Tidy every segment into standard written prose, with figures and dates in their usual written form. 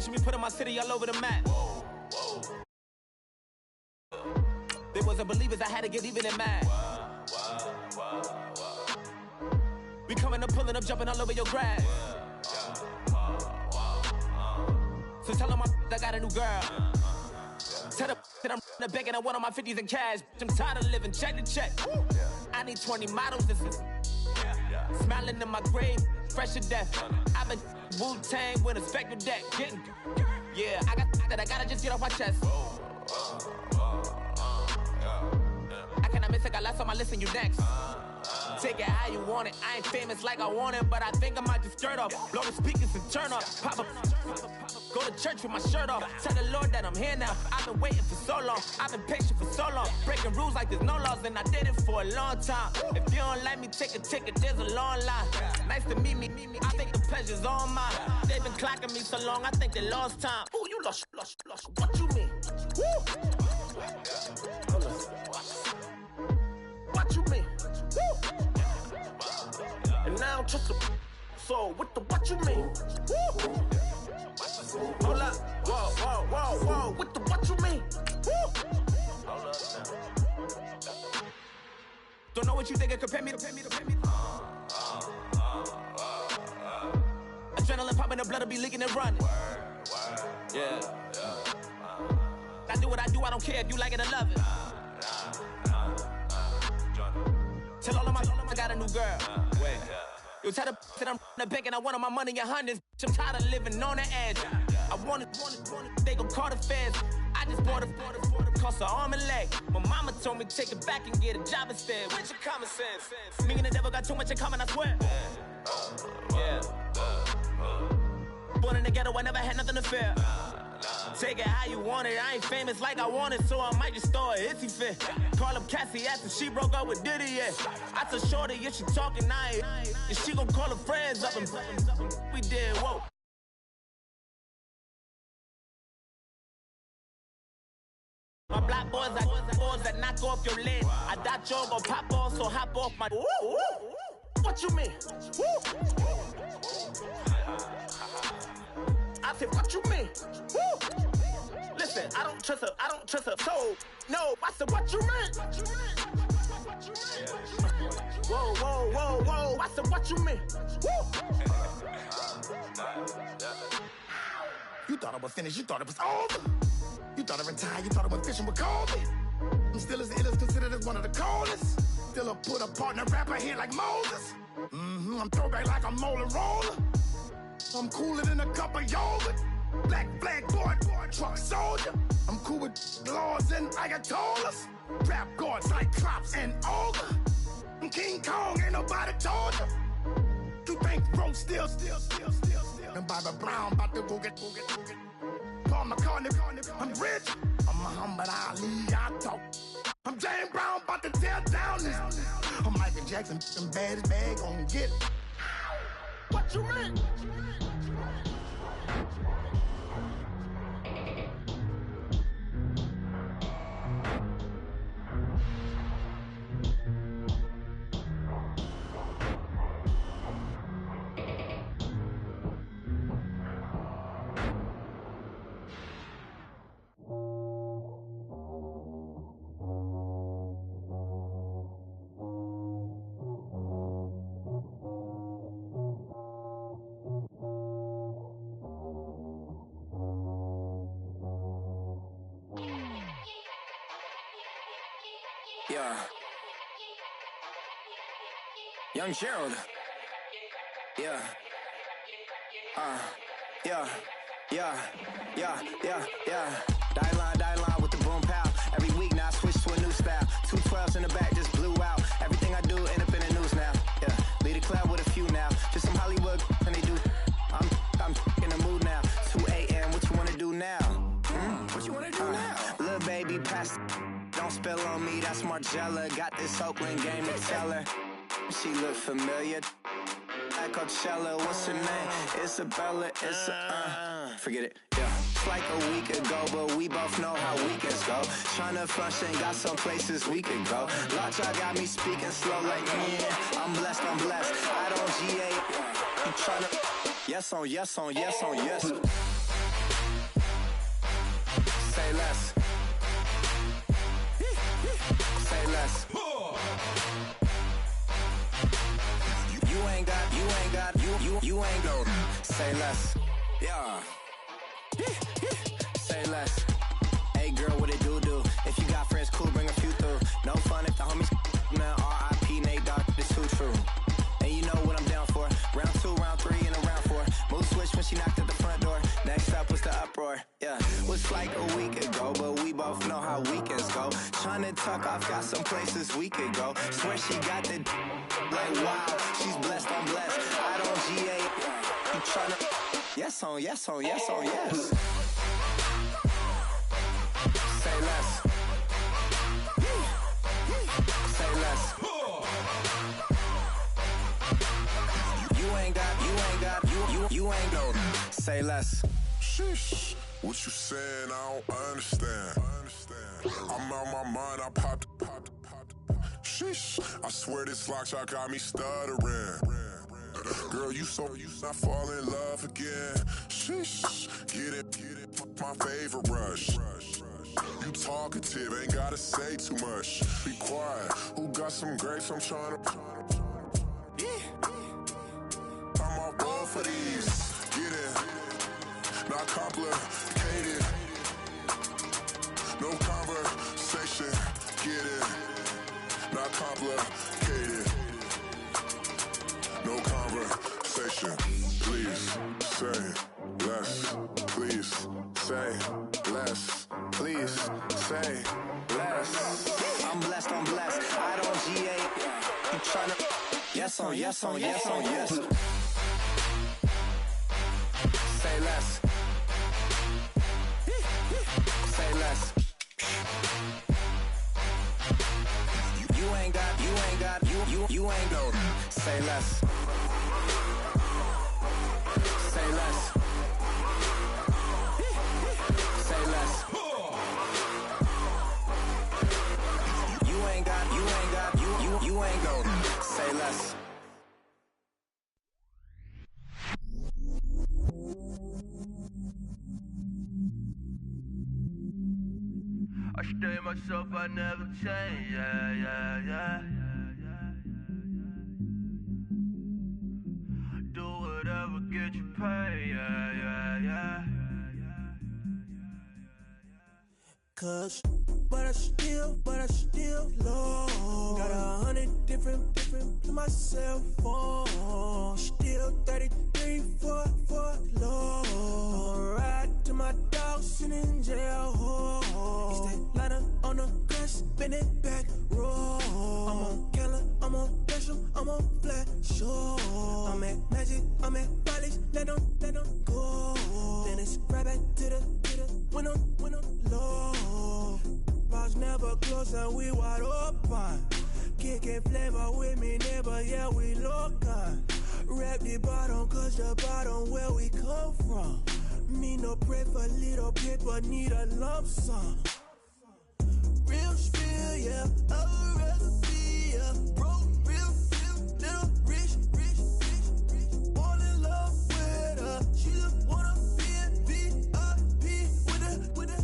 Picture me putting my city all over the map. They wasn't believers, I had to get even in mad. We coming up, pulling up, jumping all over your grass. So tell them I got a new girl. Tell them that I'm the bank and I want all my 50s in cash. I'm tired of living check to check. I need 20 models. This is smiling in my grave, fresh to death. I've been Wu-Tang with a spectral deck. Yeah, I got that. I gotta just get off my chest. I cannot miss. I got last on my list and you next. Take it how you want it. I ain't famous like I want it, but I think I might just skirt off. Blow the speakers and turn off. Pop up. Go to church with my shirt off. Tell the Lord that I'm here now. I've been waiting for so long. I've been patient for so long. Breaking rules like there's no laws, and I did it for a long time. If you don't like me, take a ticket. There's a long line. Nice to meet me. I think the pleasure's all mine. They've been clocking me so long, I think they lost time. Ooh, you lost. What you mean? Woo! What you mean? Woo! And now I'm just a so what you mean? Woo! Hold up, whoa, what you mean? Woo! Hold up now. Don't know what you think, compare me. Adrenaline popping, the blood will be leaking and running. Yeah. I do what I do, I don't care if you like it or love it. Tell all of my I got a new girl. Wait. You tell the that I'm the bank and I want all my money in hundreds. I'm tired of living on the edge. I want it, they gon' call the feds. I just bought a cost an arm and leg. My mama told me take it back and get a job instead. Where's your common sense? Me and the devil got too much in common, I swear. Yeah. Born in the ghetto, I never had nothing to fear. Take it how you want it. I ain't famous like I want it, so I might just throw a hissy fit. Call up Cassie after she broke up with Diddy, yeah. I told Shorty if she talking, I ain't. And she gon' call her friends up and we did, whoa. My black boys that knock off your lid. I thought y'all gon' pop off, so hop off my. What you mean? I said, what you mean? Woo! Listen, I don't trust her, so no. I said, what you mean? Whoa. I said, what you mean? Woo! You thought I was finished, you thought it was over. You thought I retired, you thought I went fishing with Kobe. I'm still as ill as considered as one of the coldest. Still a put a partner rapper here like Moses. I'm throwback like a molar roller. I'm cooler than a cup of yogurt. Black flag boy, truck soldier. I'm cool with laws and ayatollahs. Rap gods like Cyclops and Ogre. I'm King Kong, ain't nobody told you. You think Rome still. And Barbara Brown about to go get. Paul McCartney, I'm rich. I'm Muhammad Ali, I talk. I'm James Brown, about to tear down this. I'm Michael Jackson, them bad as bad, gon' get. What you mean? Yeah. Young Gerald. Yeah. Die line with the boom pow. Every week now I switch to a new style. 212s in the back just blew out. Everything I do end up in the news now. Yeah. Lead a club with a few now. Just some Hollywood and they do. I'm in the mood now. 2 a.m. What you wanna do now? What you wanna do now? Little baby pass. Don't spill on me, that's Margella. Got this Oakland game to tell her. She look familiar. Like Coachella, what's her name? Isabella, forget it, yeah. It's like a week ago, but we both know how weekends go. Tryna function, got some places we could go. Lockjaw got me speaking slow like, yeah, I'm blessed. I don't GA. You tryna, yes on yes. say less. Say less. You ain't got, you ain't got, say less. Yeah. Say less. Hey girl, what it do? If you got friends, cool, bring a few through. No fun if the homies, man, R.I.P. Nate Dogg, this too true. And you know what I'm down for. Round 2, round 3, and a round 4. Mood switch when she knocked at the front door. Next up was the uproar, yeah. Was like a week ago, but we both know how weekends go. Tryna tuck off, got some places we could go. Swear she got the like wow, she's blessed, I'm blessed. I don't GA, you tryna yes on, yes on, yes on, yes. Say less. Say less. You ain't got, you ain't got, say less. Sheesh, what you saying? I don't understand. I'm out my mind, I popped. Sheesh, I swear this lock shot got me stuttering. Girl, you not fall in love again. Sheesh, get it, my favorite rush. You talkative, ain't gotta say too much. Be quiet, who got some grapes? I'm tryna. I'm all roll for these. Get it, not complicated. No conversation, get it, not complicated. No conversation, please say less. Please say less. Please say less. I'm blessed, I don't GA. You tryna yes on, yes on, yes on, yes. Say less. Say less. You ain't got, you ain't got, say less. Say less. Say less. You ain't got, you ain't got, say less. I stay myself, I never change, yeah. Do whatever, get you paid, yeah. Cause, but I still low. Got 100 different to my cell phone. Still 33 for low. I'ma ride to my dog sitting in jail. It's that lighter on the grass, spin it back, roll. I'm on Keller, I'm on Bishop, I'm on Flat Shore. I'm at Magic, I'm at Bally's, let them go. Then it's right back to the when I'm low. Bars never close and we wide open. Kicking flavor with me, neighbor, yeah, we local. Rap the bottom, cause the bottom where we come from. Me no pray for little paper, need a lump sum. Real spill, yeah, I'd rather be a broke, real, little rich. All in love with her, she just wanna be a VIP with her.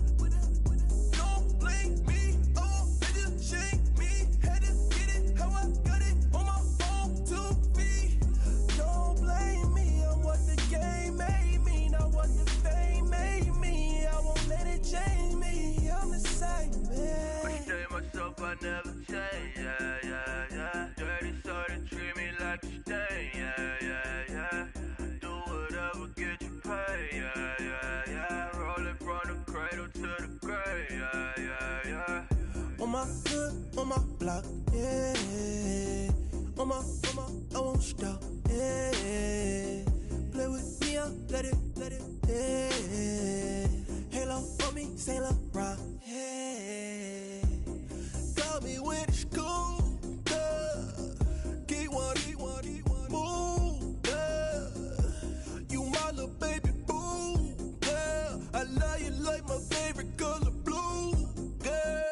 Don't blame me, oh, they just shame me. Had to get it, how I got it on my phone to me. Don't blame me, I'm what the game made me, not what the fame made me. I won't let it change me, I'm the same man. I stay myself, I never change, yeah. Dirty so they treat me like a stain, yeah. Do whatever, get you paid, yeah. Rolling from the cradle to the grave, yeah. On my hood, on my block, yeah. On my, I won't stop, yeah. Play with me, I'll let it, yeah. Halo on me, Saint Laurent, yeah. Got me with school, Keep one, move, you my little baby boo, girl. I love you like my favorite color blue, girl.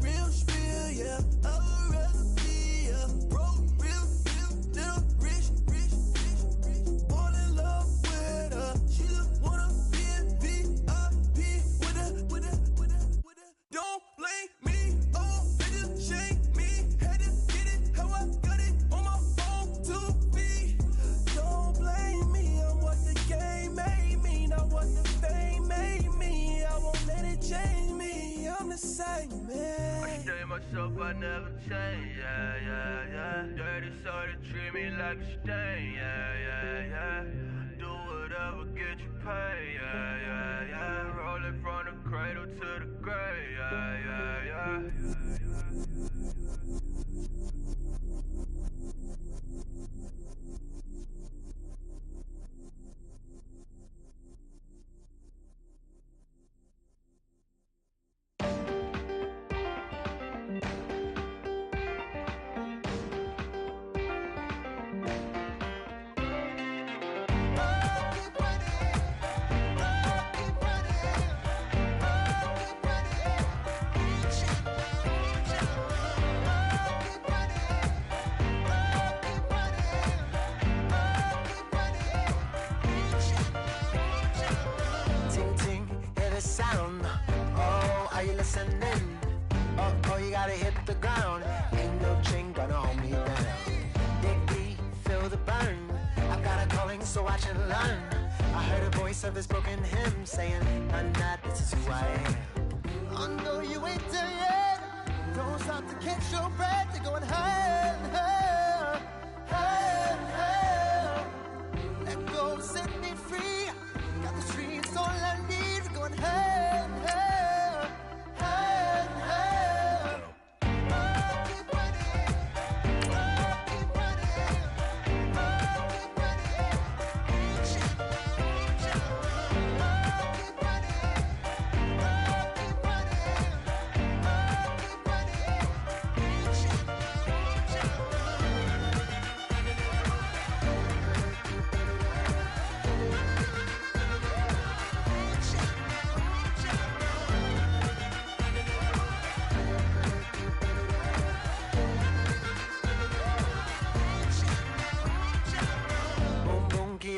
Real spill, yeah, I'd rather be a broke, real, little rich. All in love with her, she just wanna be a VIP with her. myself, I never change, yeah, yeah, yeah. Dirty soda, treat me like a stain, yeah, yeah, yeah. Do whatever, get you paid, yeah, yeah, yeah. Rolling from the cradle to the grave, yeah, yeah, yeah. Sound. Oh, are you listening? Oh, you gotta hit the ground. Ain't no chain gonna hold me down. Dig deep, feel the burn. I've got a calling, so watch and learn. I heard a voice of his broken hymn saying, "Nah, this is who I am." I know you ain't there yet. Don't stop to catch your breath. You're going higher, higher, higher, higher. Let go, set me free. Got the streets all I need. Going higher, higher, higher, higher. Keep running, keep running, keep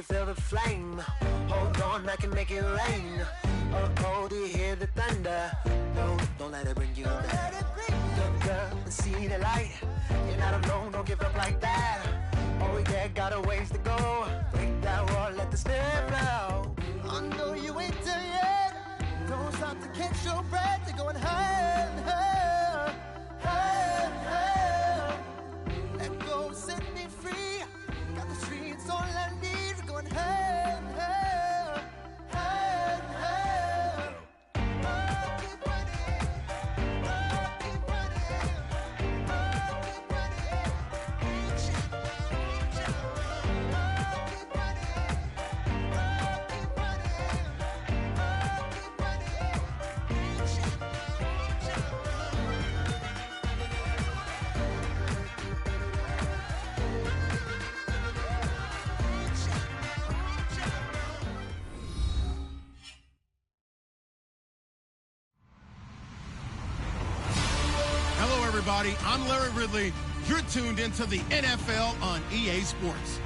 feel the flame. Hold on, I can make it rain. Oh, do you hear the thunder? No, don't let it bring you down. Look up and see the light. You're not alone, don't give up like that. Oh yeah, got a ways to go. Break that wall, let the spirit flow. I know you ain't there yet. Don't stop to catch your breath. You're going higher, higher, higher, higher. Let go, set me free. Got the streets all I need. Going higher, higher, higher, higher. Keep running, keep running, keep everybody. I'm Larry Ridley. You're tuned into the NFL on EA Sports.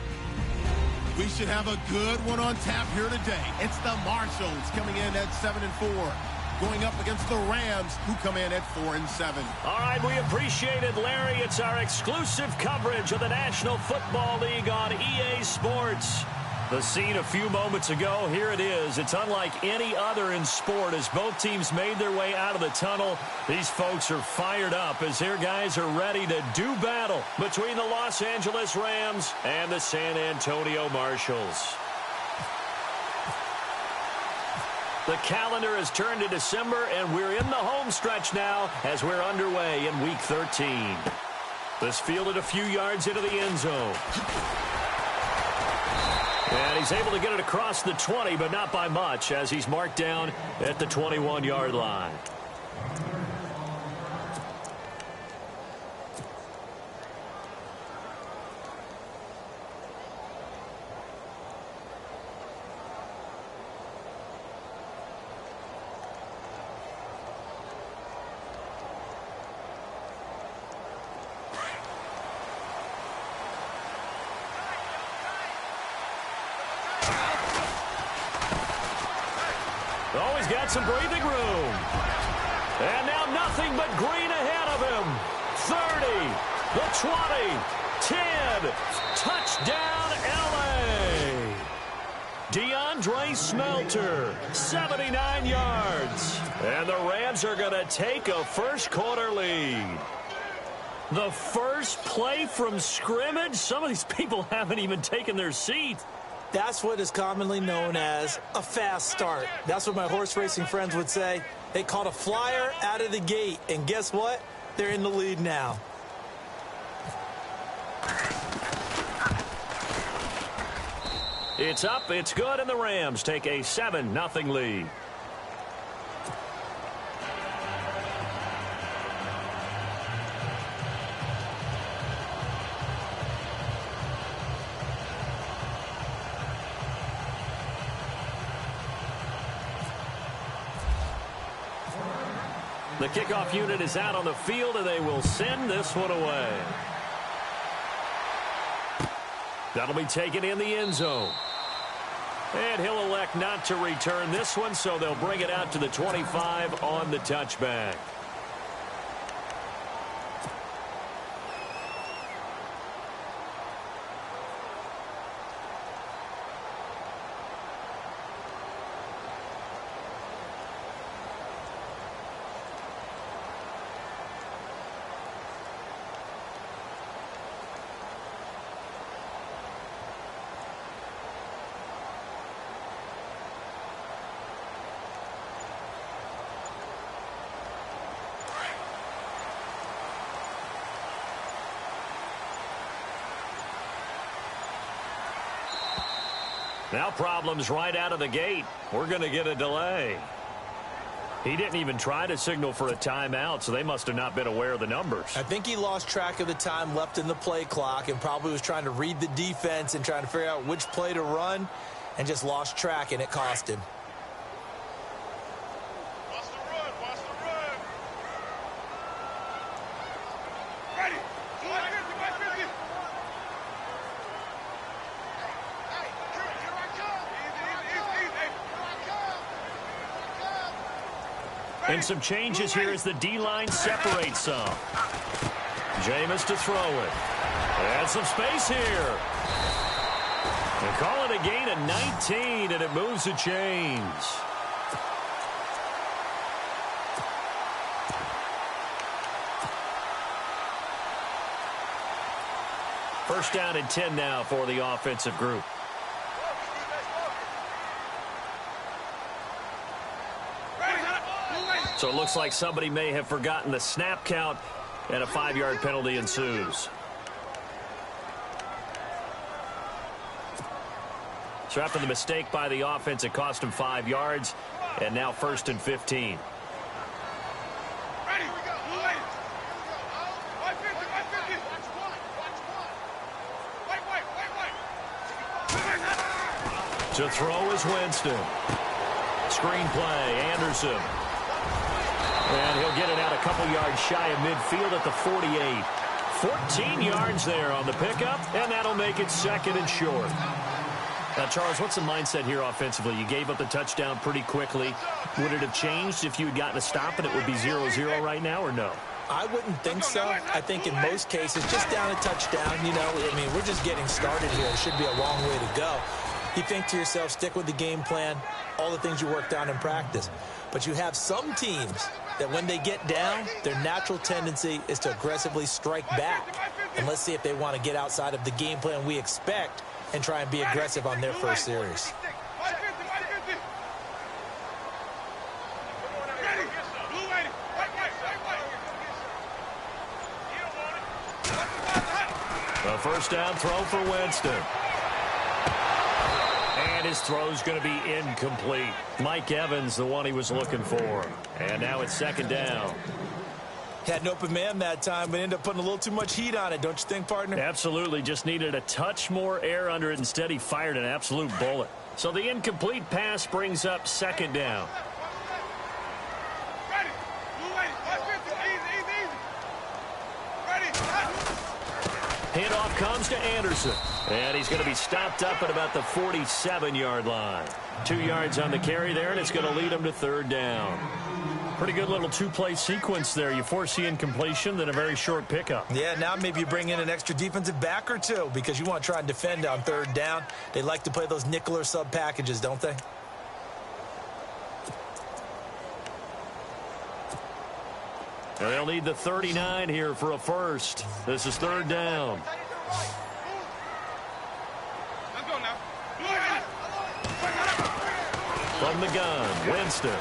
We should have a good one on tap here today. It's the Marshalls coming in at 7-4, going up against the Rams, who come in at 4-7. All right, we appreciate it, Larry. It's our exclusive coverage of the National Football League on EA Sports. The scene a few moments ago, here it is. It's unlike any other in sport as both teams made their way out of the tunnel. These folks are fired up as their guys are ready to do battle between the Los Angeles Rams and the San Antonio Marshalls. The calendar has turned to December, and we're in the home stretch now as we're underway in Week 13. This fielded a few yards into the end zone. And he's able to get it across the 20, but not by much, as he's marked down at the 21-yard line. Oh, he's got some breathing room. And now nothing but green ahead of him. 30, the 20, 10, touchdown, L.A. DeAndre Smelter, 79 yards. And the Rams are going to take a first-quarter lead. The first play from scrimmage? Some of these people haven't even taken their seat. That's what is commonly known as a fast start. That's what my horse racing friends would say. They caught a flyer out of the gate, and guess what? They're in the lead now. It's up, it's good, and the Rams take a 7-0 lead. The kickoff unit is out on the field, and they will send this one away. That'll be taken in the end zone. And he'll elect not to return this one, so they'll bring it out to the 25 on the touchback. Now problems right out of the gate. We're going to get a delay. He didn't even try to signal for a timeout, so they must have not been aware of the numbers. I think he lost track of the time left in the play clock and probably was trying to read the defense and trying to figure out which play to run and just lost track, and it cost him. Watch the run. Watch the run. Ready. 250. And some changes here as the D-line separates some. Jameis to throw it. And some space here. They call it a gain of 19, and it moves the chains. First down and 10 now for the offensive group. So it looks like somebody may have forgotten the snap count, and a 5-yard penalty ensues. So after the mistake by the offense, it cost him 5 yards, and now 1st and 15. Ready. To throw is Winston. Screen play, Anderson. And he'll get it out a couple yards shy of midfield at the 48. 14 yards there on the pickup, and that'll make it 2nd and short. Now, Charles, what's the mindset here offensively? You gave up the touchdown pretty quickly. Would it have changed if you had gotten a stop and it would be 0-0 right now, or no? I wouldn't think so. I think in most cases, just down a touchdown, you know, I mean, we're just getting started here. It should be a long way to go. You think to yourself, stick with the game plan, all the things you worked on in practice. But you have some teams that when they get down, their natural tendency is to aggressively strike back. And let's see if they want to get outside of the game plan we expect and try and be aggressive on their first series. A first down throw for Winston. And his throw's going to be incomplete. Mike Evans, the one he was looking for. And now it's 2nd down. Had an open man that time, but ended up putting a little too much heat on it, don't you think, partner? Absolutely. Just needed a touch more air under it. Instead, he fired an absolute bullet. So the incomplete pass brings up 2nd down. Handoff comes to Anderson. And he's going to be stopped up at about the 47-yard line. 2 yards on the carry there, and it's going to lead him to 3rd down. pretty good little two-play sequence there. You force the incompletion, then a very short pickup. Yeah, now maybe you bring in an extra defensive back or two because you want to try and defend on third down. They like to play those nickel or sub packages, don't they? They'll need the 39 here for a first. This is third down. Let's go now. From the gun, Winston.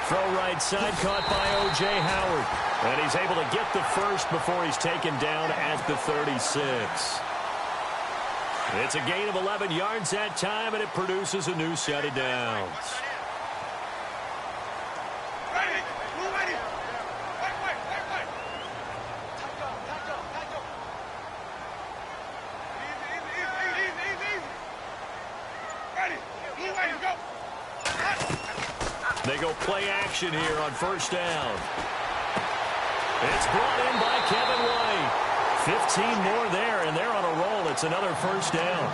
Throw right side, caught by O.J. Howard. And he's able to get the first before he's taken down at the 36. It's a gain of 11 yards that time, and it produces a new set of downs. They go play action here on first down. It's brought in by Kevin White. 15 more there, and they're on a roll. It's another first down.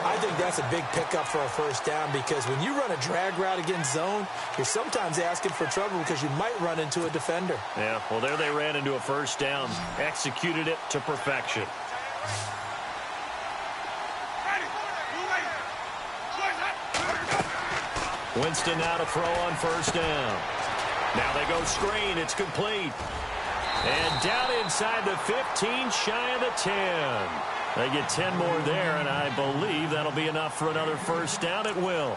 I think that's a big pickup for a first down because when you run a drag route against zone, you're sometimes asking for trouble because you might run into a defender. Yeah, well, there they ran into a first down. Executed it to perfection. Winston now to throw on first down. Now they go screen. It's complete. And down inside the 15, shy of the 10. They get 10 more there, and I believe that'll be enough for another first down. It will.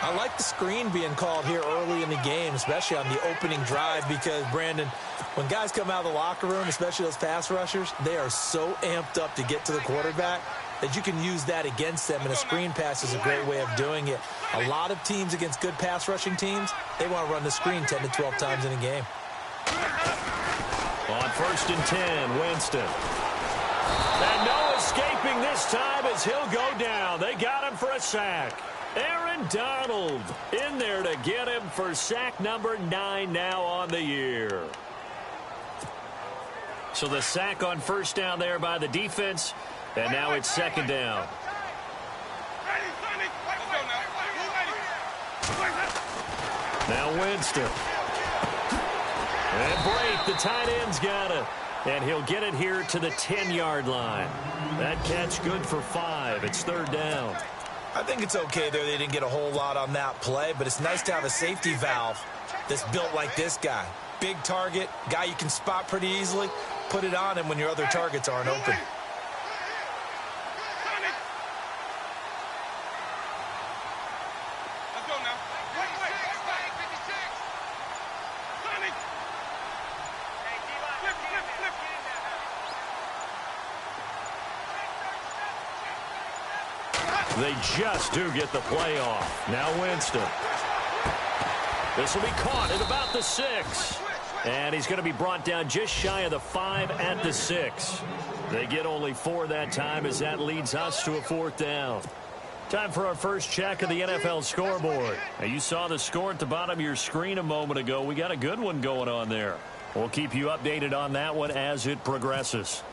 I like the screen being called here early in the game, especially on the opening drive, because, Brandon, when guys come out of the locker room, especially those pass rushers, they are so amped up to get to the quarterback that you can use that against them, and a screen pass is a great way of doing it. A lot of teams against good pass rushing teams, they want to run the screen 10 to 12 times in a game. On first and 10, Winston. And no escaping this time as he'll go down. They got him for a sack. Aaron Donald in there to get him for sack number 9 now on the year. So the sack on first down there by the defense, and now it's second down. Now Winston. And Brake, the tight end's got it. And he'll get it here to the 10-yard line. That catch good for 5. It's third down. I think it's okay there. They didn't get a whole lot on that play, but it's nice to have a safety valve that's built like this guy. Big target, guy you can spot pretty easily. Put it on him when your other targets aren't open. They just do get the play off. Now Winston. This will be caught at about the 6. And he's going to be brought down just shy of the 5 at the 6. They get only 4 that time as that leads us to a fourth down. Time for our first check of the NFL scoreboard. Now, you saw the score at the bottom of your screen a moment ago. We got a good one going on there. We'll keep you updated on that one as it progresses.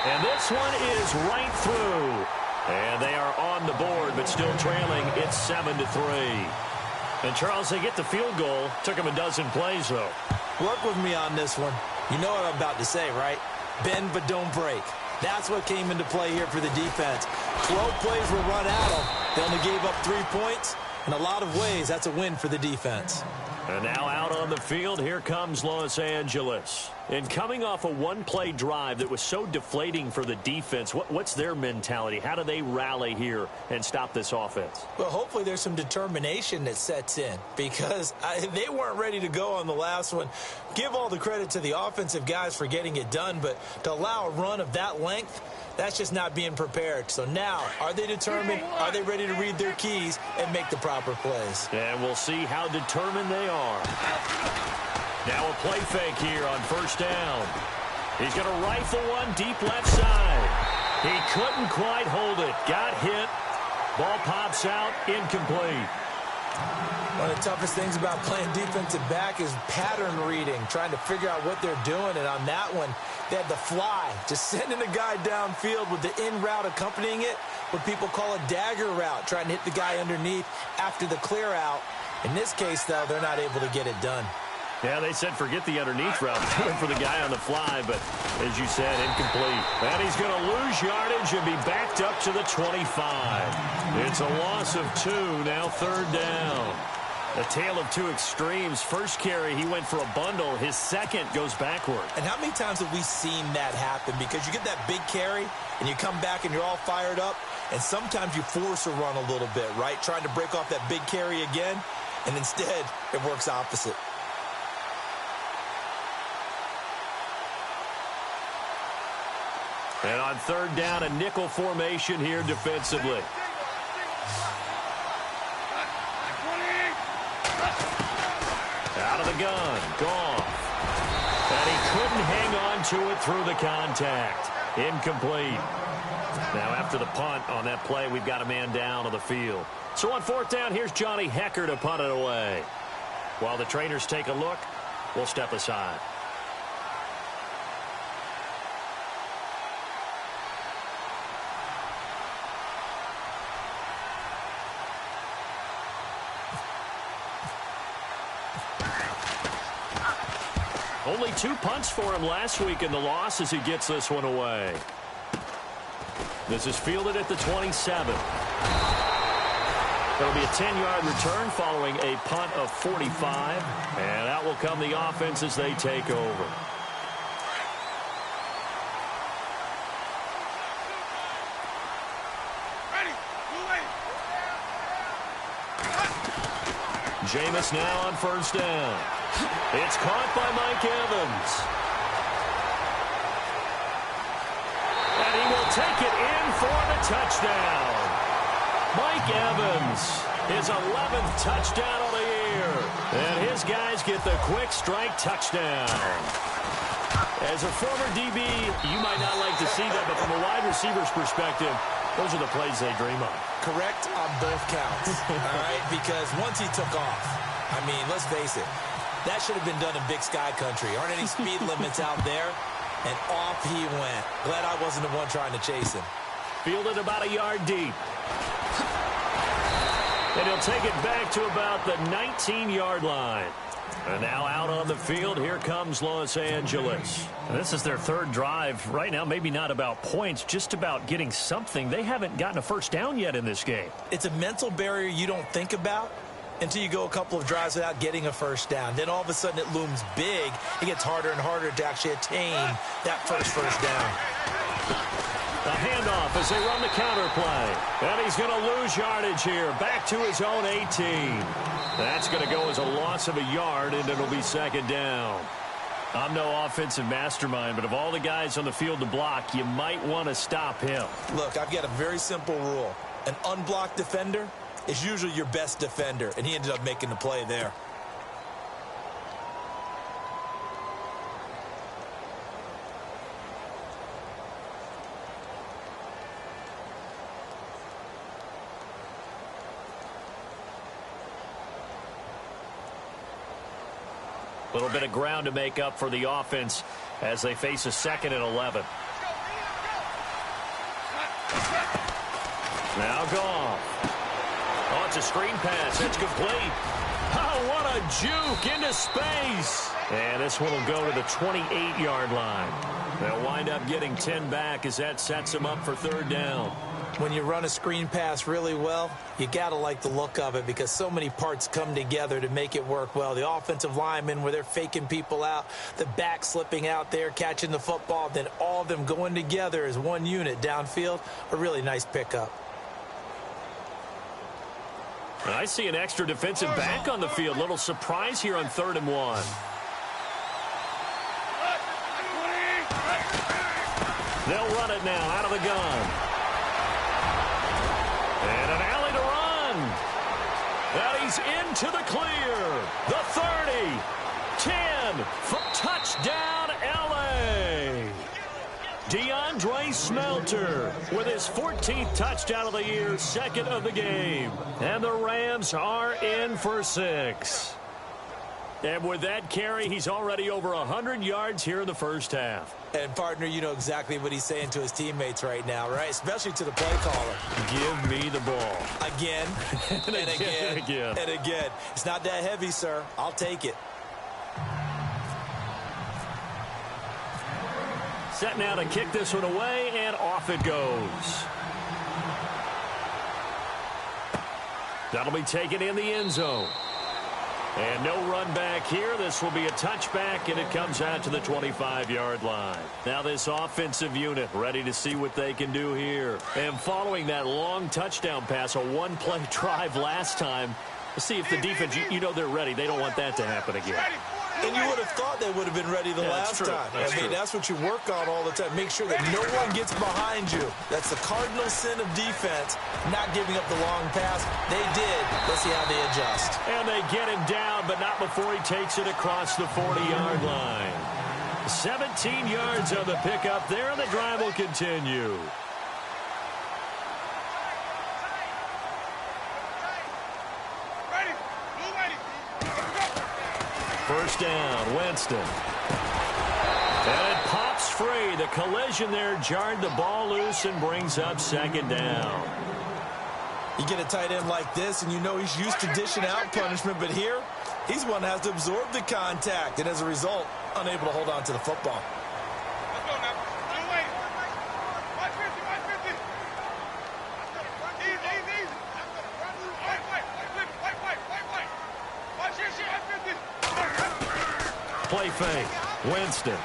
And this one is right through. And they are on the board, but still trailing. It's 7-3. And, Charles, they get the field goal. Took them a dozen plays, though. Work with me on this one. You know what I'm about to say, right? Bend but don't break. That's what came into play here for the defense. 12 plays were run at them. They only gave up 3 points. In a lot of ways, that's a win for the defense. And now out on the field, here comes Los Angeles. And coming off a one-play drive that was so deflating for the defense, what's their mentality? How do they rally here and stop this offense? Well, hopefully there's some determination that sets in because they weren't ready to go on the last one. Give all the credit to the offensive guys for getting it done, but to allow a run of that length, that's just not being prepared. So now, are they determined? Are they ready to read their keys and make the proper plays? And we'll see how determined they are. Now a play fake here on first down. He's going to rifle one deep left side. He couldn't quite hold it. Got hit. Ball pops out. Incomplete. One of the toughest things about playing defensive back is pattern reading, trying to figure out what they're doing. And on that one, They had the fly, just sending a guy downfield with the in route accompanying it, what people call a dagger route, trying to hit the guy underneath after the clear out. In this case, though, they're not able to get it done. Yeah, they said forget the underneath route, do it for the guy on the fly, but as you said, incomplete. And he's going to lose yardage and be backed up to the 25. It's a loss of 2, now 3rd down. A tale of two extremes. First carry, he went for a bundle. His second goes backward. And how many times have we seen that happen? Because you get that big carry, and you come back and you're all fired up, and sometimes you force a run a little bit, right? Trying to break off that big carry again, and instead it works opposite. And on 3rd down, a nickel formation here defensively. Out of the gun, Goff. And he couldn't hang on to it through the contact. Incomplete. Now after the punt on that play, we've got a man down on the field. So on 4th down, here's Johnny Hecker to punt it away. While the trainers take a look, we'll step aside. Only 2 punts for him last week in the loss as he gets this one away. This is fielded at the 27. It'll be a 10-yard return following a punt of 45. And out will come the offense as they take over. Jameis now on 1st down. It's caught by Mike Evans. And he will take it in for the touchdown. Mike Evans, his 11th touchdown of the year. And his guys get the quick strike touchdown. As a former DB, you might not like to see that, but from a wide receiver's perspective, those are the plays they dream of. Correct on both counts, all right? Because once he took off, I mean, let's face it, that should have been done in Big Sky Country. Aren't any speed limits out there? And off he went. Glad I wasn't the one trying to chase him. Fielded about a yard deep. And he'll take it back to about the 19-yard line. And now out on the field, here comes Los Angeles. And this is their 3rd drive. Right now, maybe not about points, just about getting something. They haven't gotten a 1st down yet in this game. It's a mental barrier you don't think about until you go a couple of drives without getting a 1st down. Then all of a sudden it looms big. It gets harder and harder to actually attain that first down. A handoff as they run the counter play. And he's going to lose yardage here. Back to his own 18. That's going to go as a loss of a yard, and it'll be 2nd down. I'm no offensive mastermind, but of all the guys on the field to block, you might want to stop him. Look, I've got a very simple rule. An unblocked defender is usually your best defender, and he ended up making the play there. A little bit of ground to make up for the offense as they face a 2nd and 11. Now Goff. Oh, it's a screen pass. It's complete. Oh, what a juke into space. And this one will go to the 28-yard line. They'll wind up getting 10 back as that sets them up for 3rd down. When you run a screen pass really well, you got to like the look of it because so many parts come together to make it work well. The offensive linemen where they're faking people out, the back slipping out there, catching the football, then all of them going together as one unit downfield, a really nice pickup. I see an extra defensive back on the field. Little surprise here on 3rd and 1. They'll run it now out of the gun. And an alley to run. And he's into the clear. The 30, 10, for touchdown, L.A. DeAndre Smelter with his 14th touchdown of the year, 2nd of the game. And the Rams are in for 6. And with that carry, he's already over 100 yards here in the first half. And, partner, you know exactly what he's saying to his teammates right now, right? Especially to the play caller. Give me the ball. Again, and again, and again. It's not that heavy, sir. I'll take it. Set now to kick this one away, and off it goes. That'll be taken in the end zone. And no run back here. This will be a touchback, and it comes out to the 25-yard line. Now this offensive unit ready to see what they can do here. And following that long touchdown pass, a one-play drive last time, let's see if the defense, you know they're ready. They don't want that to happen again. And you would have thought they would have been ready the last time. That's what you work on all the time. Make sure that no one gets behind you. That's the cardinal sin of defense, not giving up the long pass. They did. Let's see how they adjust. And they get him down, but not before he takes it across the 40-yard line. 17 yards on the pickup there, and the drive will continue. First down, Winston. And it pops free. The collision there jarred the ball loose and brings up second down. You get a tight end like this, and you know he's used to dishing out punishment, but here, he's one that has to absorb the contact, and as a result, unable to hold on to the football. Let's go now. Wait. Watch 50, watch 50. Easy. Wait. Watch your shit, watch 50. Play fake. Winston.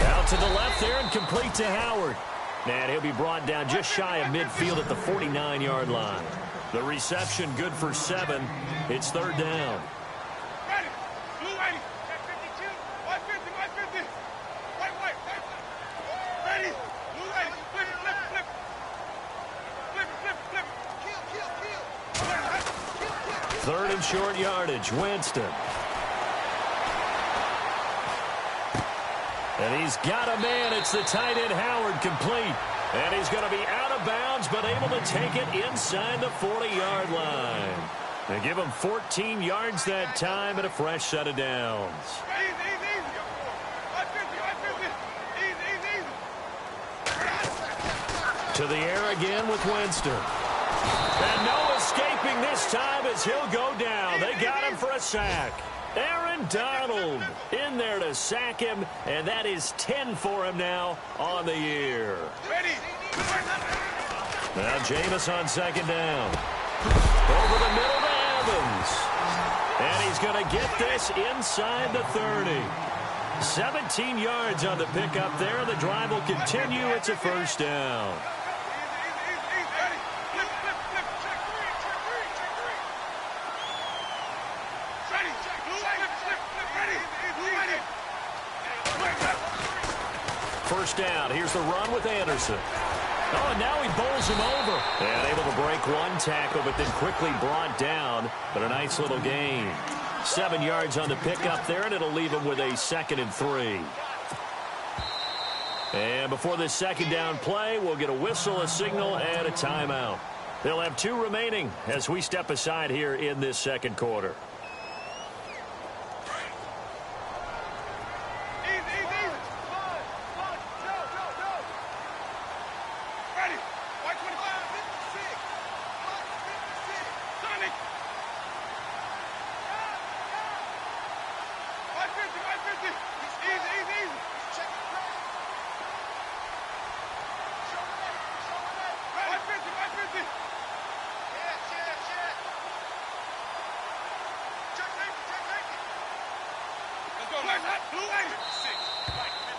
Out to the left there and complete to Howard. And he'll be brought down just shy of midfield at the 49-yard line. The reception good for 7. It's third down. Ready. Blue 80. Check 52. Watch 50, watch 50. Wait. Ready. Blue 80. Flip. Kill. Third and short yardage. Winston. And he's got a man. It's the tight end Howard, complete. And he's going to be out of bounds, but able to take it inside the 40-yard line. They give him 14 yards that time and a fresh set of downs. Easy. Watch 50. To the air again with Winston. And no escaping this time as he'll go down. They got him for a sack. Aaron Donald in there to sack him, and that is 10 for him now on the year. Ready. Now Jameis on second down. Over the middle to Evans. And he's going to get this inside the 30. 17 yards on the pickup there. The drive will continue. It's a first down. First down. Here's the run with Anderson. Oh, and now he bowls him over. And able to break one tackle, but then quickly brought down. But a nice little gain. 7 yards on the pickup there, and it'll leave him with a 2nd and 3. And before this second down play, we'll get a whistle, a signal, and a timeout. They'll have 2 remaining as we step aside here in this second quarter.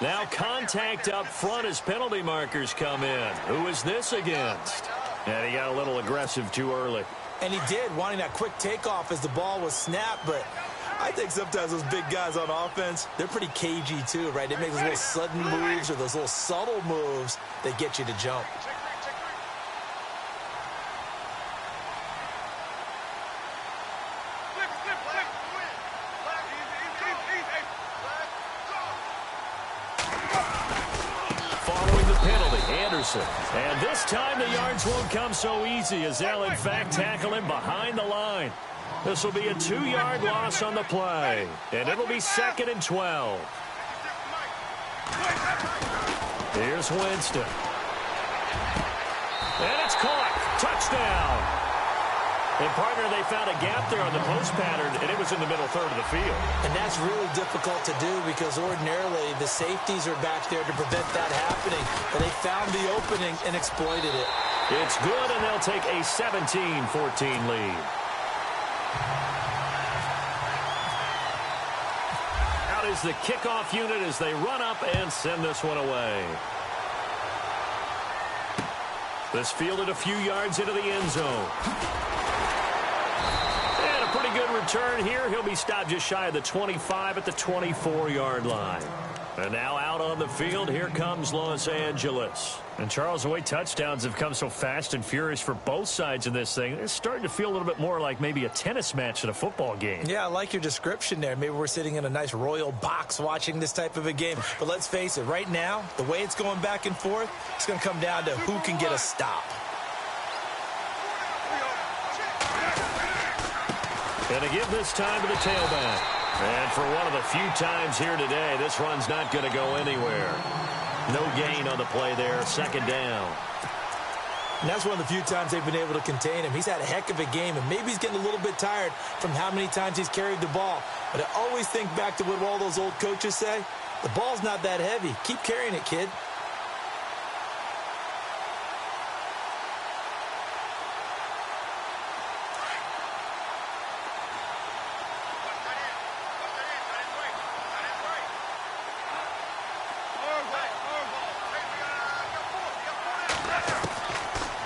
Now contact up front as penalty markers come in. Who is this against? And he got a little aggressive too early. And he did, wanting that quick takeoff as the ball was snapped. But I think sometimes those big guys on offense, they're pretty cagey too, right? They make those little sudden moves or those little subtle moves that get you to jump. And this time the yards won't come so easy as they'll in fact tackle him behind the line. This will be a 2-yard loss on the play, and it'll be 2nd and 12. Here's Winston. And it's caught. Touchdown. And, partner, they found a gap there on the post pattern, and it was in the middle third of the field. And that's really difficult to do because ordinarily the safeties are back there to prevent that happening. But they found the opening and exploited it. It's good, and they'll take a 17-14 lead. Out is the kickoff unit as they run up and send this one away. This fielded a few yards into the end zone. And a pretty good return here. He'll be stopped just shy of the 25 at the 24-yard line. And now out on the field, here comes Los Angeles. And, Charles, the way touchdowns have come so fast and furious for both sides in this thing, it's starting to feel a little bit more like maybe a tennis match than a football game. Yeah, I like your description there. Maybe we're sitting in a nice royal box watching this type of a game. But let's face it, right now, the way it's going back and forth, it's going to come down to who can get a stop. And to give this time to the tailback. And for one of the few times here today, this run's not going to go anywhere. No gain on the play there, 2nd down. And that's one of the few times they've been able to contain him. He's had a heck of a game, and maybe he's getting a little bit tired from how many times he's carried the ball. But I always think back to what all those old coaches say. The ball's not that heavy. Keep carrying it, kid.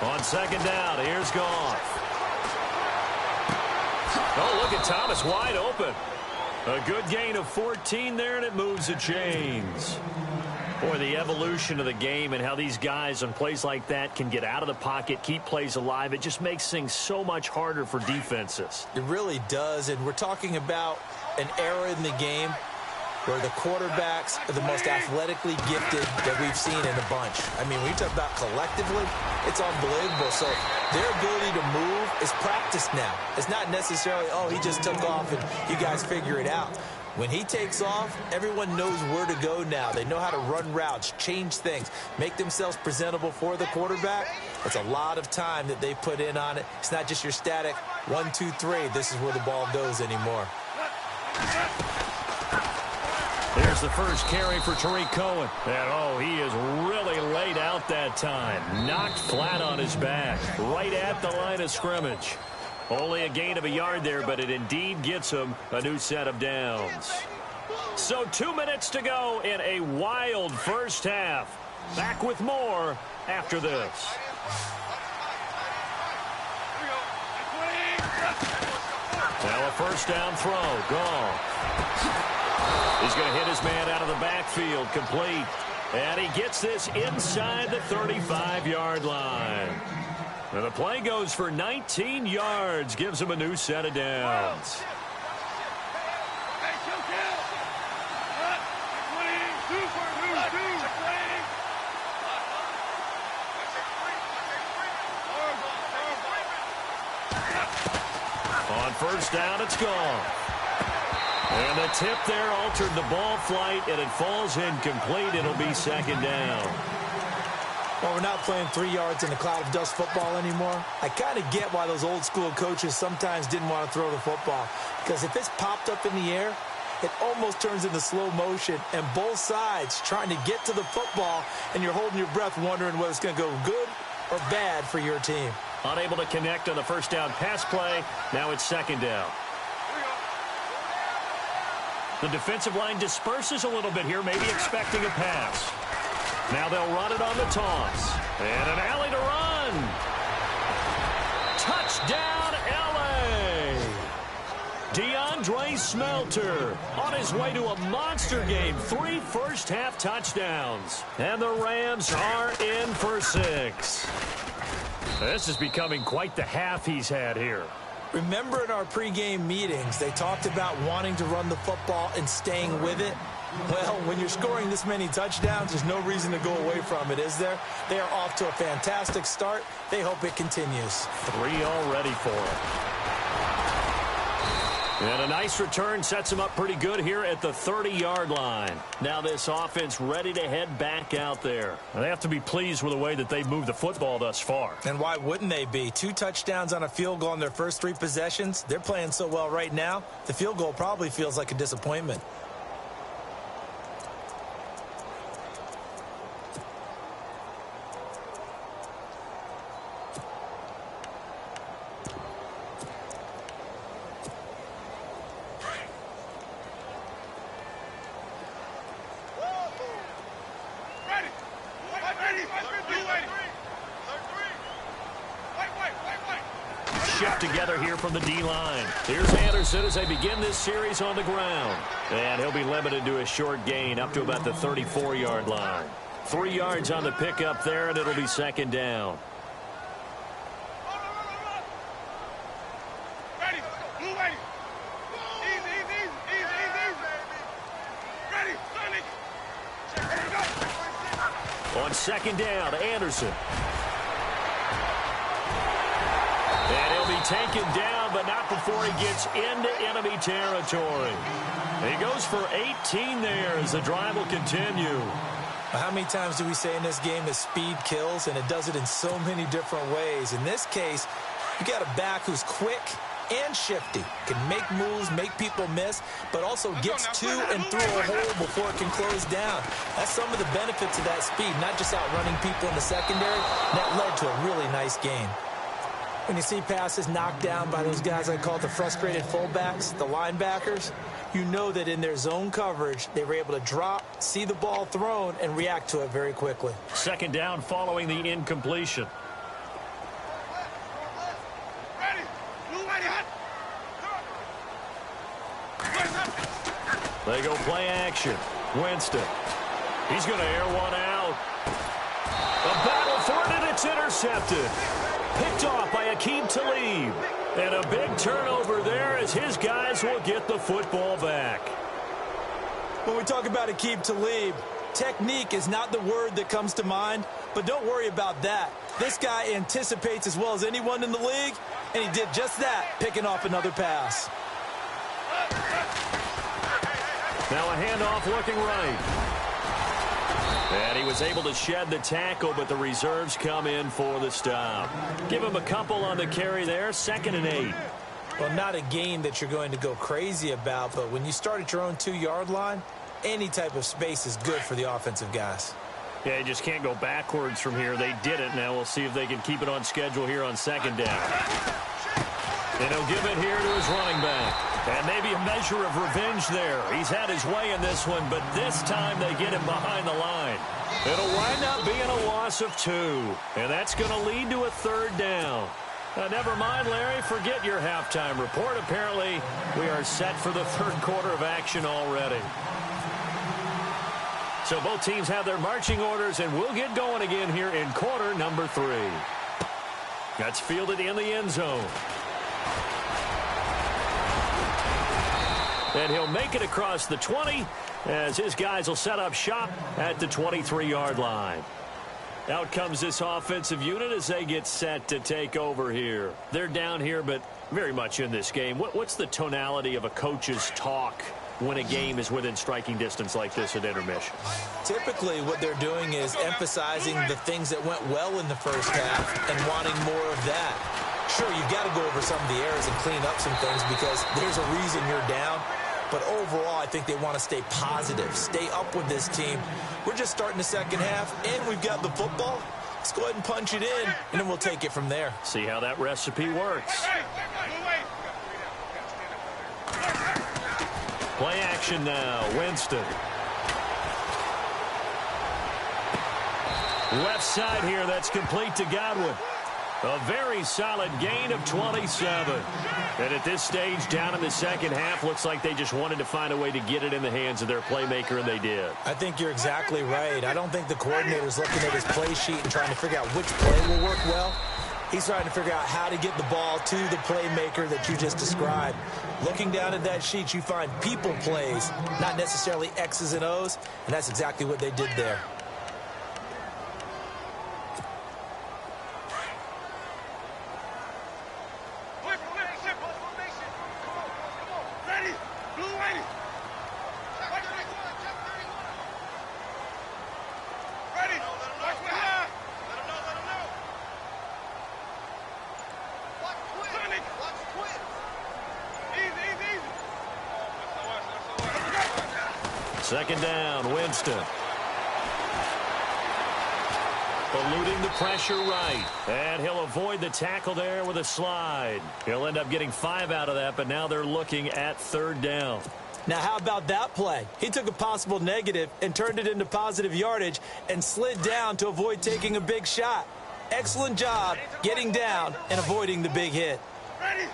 On 2nd down, here's Goff. Oh, look at Thomas wide open. A good gain of 14 there, and it moves the chains. Boy, the evolution of the game and how these guys on plays like that can get out of the pocket, keep plays alive, it just makes things so much harder for defenses. It really does, and we're talking about an era in the game where the quarterbacks are the most athletically gifted that we've seen in a bunch. I mean, when you talk about collectively, it's unbelievable. So their ability to move is practiced now. It's not necessarily, oh, he just took off and you guys figure it out. When he takes off, everyone knows where to go now. They know how to run routes, change things, make themselves presentable for the quarterback. It's a lot of time that they put in on it. It's not just your static 1, 2, 3. This is where the ball goes anymore. There's the first carry for Tariq Cohen. And, oh, he is really laid out that time. Knocked flat on his back, right at the line of scrimmage. Only a gain of a yard there, but it indeed gets him a new set of downs. So 2 minutes to go in a wild first half. Back with more after this. Now a first down throw. Gone. He's going to hit his man out of the backfield, complete. And he gets this inside the 35-yard line. And the play goes for 19 yards, gives him a new set of downs. On first down, it's gone. And the tip there altered the ball flight, and it falls incomplete. It'll be 2nd down. Well, we're not playing 3 yards in a cloud of dust football anymore. I kind of get why those old school coaches sometimes didn't want to throw the football. Because if it's popped up in the air, it almost turns into slow motion. And both sides trying to get to the football, and you're holding your breath wondering whether it's going to go good or bad for your team. Unable to connect on the first down pass play. Now it's 2nd down. The defensive line disperses a little bit here, maybe expecting a pass. Now they'll run it on the toss. And an alley to run. Touchdown, L.A. DeAndre Smelter on his way to a monster game. 3 first-half touchdowns. And the Rams are in for 6. This is becoming quite the half he's had here. Remember in our pregame meetings, they talked about wanting to run the football and staying with it? Well, when you're scoring this many touchdowns, there's no reason to go away from it, is there? They are off to a fantastic start. They hope it continues. 3 already for him. And a nice return sets him up pretty good here at the 30-yard line. Now this offense ready to head back out there. They have to be pleased with the way that they've moved the football thus far. And why wouldn't they be? 2 touchdowns on a field goal in their first 3 possessions. They're playing so well right now, the field goal probably feels like a disappointment. Shift together here from the D-line. Here's Anderson as they begin this series on the ground. And he'll be limited to a short gain up to about the 34-yard line. 3 yards on the pickup there, and it'll be second down. Ready. Blue lady. Easy. Ready. Sonic. On second down, Anderson. And he'll be taken down, but not before he gets into enemy territory. He goes for 18 there as the drive will continue. How many times do we say in this game that speed kills, and it does it in so many different ways? In this case, you got a back who's quick and shifty, can make moves, make people miss, but also gets to and through a hole before it can close down. That's some of the benefits of that speed, not just outrunning people in the secondary. That led to a really nice gain. When you see passes knocked down by those guys I call the frustrated fullbacks, the linebackers, you know that in their zone coverage, they were able to drop, see the ball thrown, and react to it very quickly. Second down following the incompletion. They go play action. Winston. He's going to air one out. A battle for it, and it's intercepted. Picked off by Aqib Talib. And a big turnover there as his guys will get the football back. When we talk about Aqib Talib, technique is not the word that comes to mind, but don't worry about that. This guy anticipates as well as anyone in the league, and he did just that, picking off another pass. Now a handoff looking right. And he was able to shed the tackle, but the reserves come in for the stop. Give him a couple on the carry there, 2nd and 8. Well, not a gain that you're going to go crazy about, but when you start at your own 2-yard line, any type of space is good for the offensive guys. Yeah, you just can't go backwards from here. They did it. Now we'll see if they can keep it on schedule here on 2nd down. And he'll give it here to his running back. And maybe a measure of revenge there. He's had his way in this one, but this time they get him behind the line. It'll wind up being a loss of 2. And that's going to lead to a 3rd down. Never mind, Larry. Forget your halftime report. Apparently, we are set for the 3rd quarter of action already. So both teams have their marching orders, and we'll get going again here in quarter number 3. That's fielded in the end zone. And he'll make it across the 20 as his guys will set up shop at the 23-yard line. Out comes this offensive unit as they get set to take over here. They're down here, but very much in this game. What's the tonality of a coach's talk when a game is within striking distance like this at intermission? Typically, what they're doing is emphasizing the things that went well in the first half and wanting more of that. Sure, you've got to go over some of the errors and clean up some things because there's a reason you're down. But overall, I think they want to stay positive, stay up with this team. We're just starting the second half, and we've got the football. Let's go ahead and punch it in, and then we'll take it from there. See how that recipe works. Play action now. Winston. Left side here, that's complete to Godwin. A very solid gain of 27. And at this stage, down in the second half, looks like they just wanted to find a way to get it in the hands of their playmaker, and they did. I think you're exactly right. I don't think the coordinator's looking at his play sheet and trying to figure out which play will work well. He's trying to figure out how to get the ball to the playmaker that you just described. Looking down at that sheet, you find people plays, not necessarily X's and O's, and that's exactly what they did there. Second down, Winston. Eluding the pressure right. And he'll avoid the tackle there with a slide. He'll end up getting 5 out of that, but now they're looking at third down. Now, how about that play? He took a possible negative and turned it into positive yardage and slid down to avoid taking a big shot. Excellent job getting down and avoiding the big hit. Ready?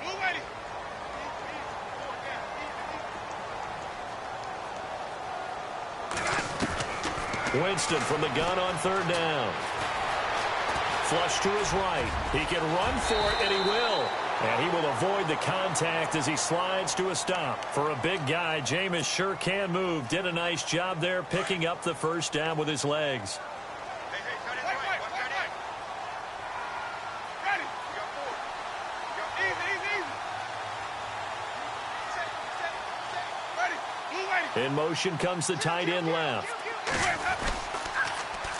Blue ready. Winston from the gun on third down. Flush to his right. He can run for it, and he will. And he will avoid the contact as he slides to a stop. For a big guy, Jameis sure can move. Did a nice job there picking up the first down with his legs. In motion comes the tight end left.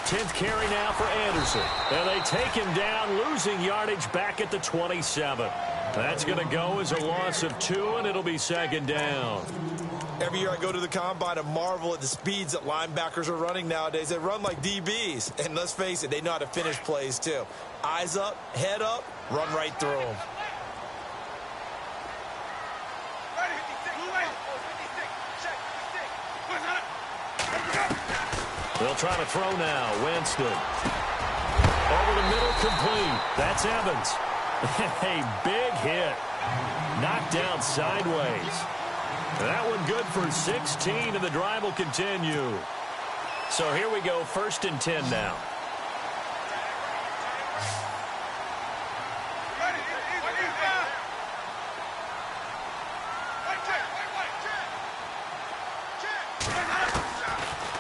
10th carry now for Anderson. And they take him down, losing yardage back at the 27. That's going to go as a loss of 2, and it'll be second down. Every year I go to the combine and marvel at the speeds that linebackers are running nowadays. They run like DBs. And let's face it, they know how to finish plays too. Eyes up, head up, run right through them. They'll try to throw now. Winston. Over the middle, complete. That's Evans. A big hit. Knocked down sideways. That one good for 16, and the drive will continue. So here we go, 1st and 10 now.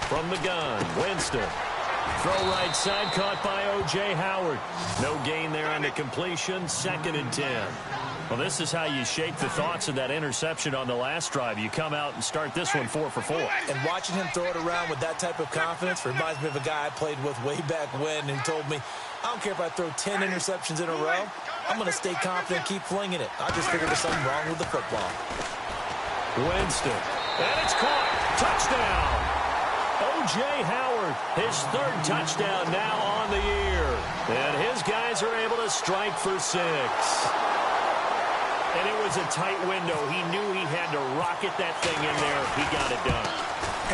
From the gun, Winston. Throw right side, caught by O.J. Howard. No gain there on the completion, 2nd and 10. Well, this is how you shape the thoughts of that interception on the last drive. You come out and start this one 4 for 4. And watching him throw it around with that type of confidence reminds me of a guy I played with way back when and told me, I don't care if I throw 10 interceptions in a row. I'm going to stay confident, keep flinging it. I just figured there's something wrong with the football. Winston. And it's caught. Touchdown. O.J. Howard, his 3rd touchdown now on the year. And his guys are able to strike for 6. And it was a tight window. He knew he had to rocket that thing in there. He got it done.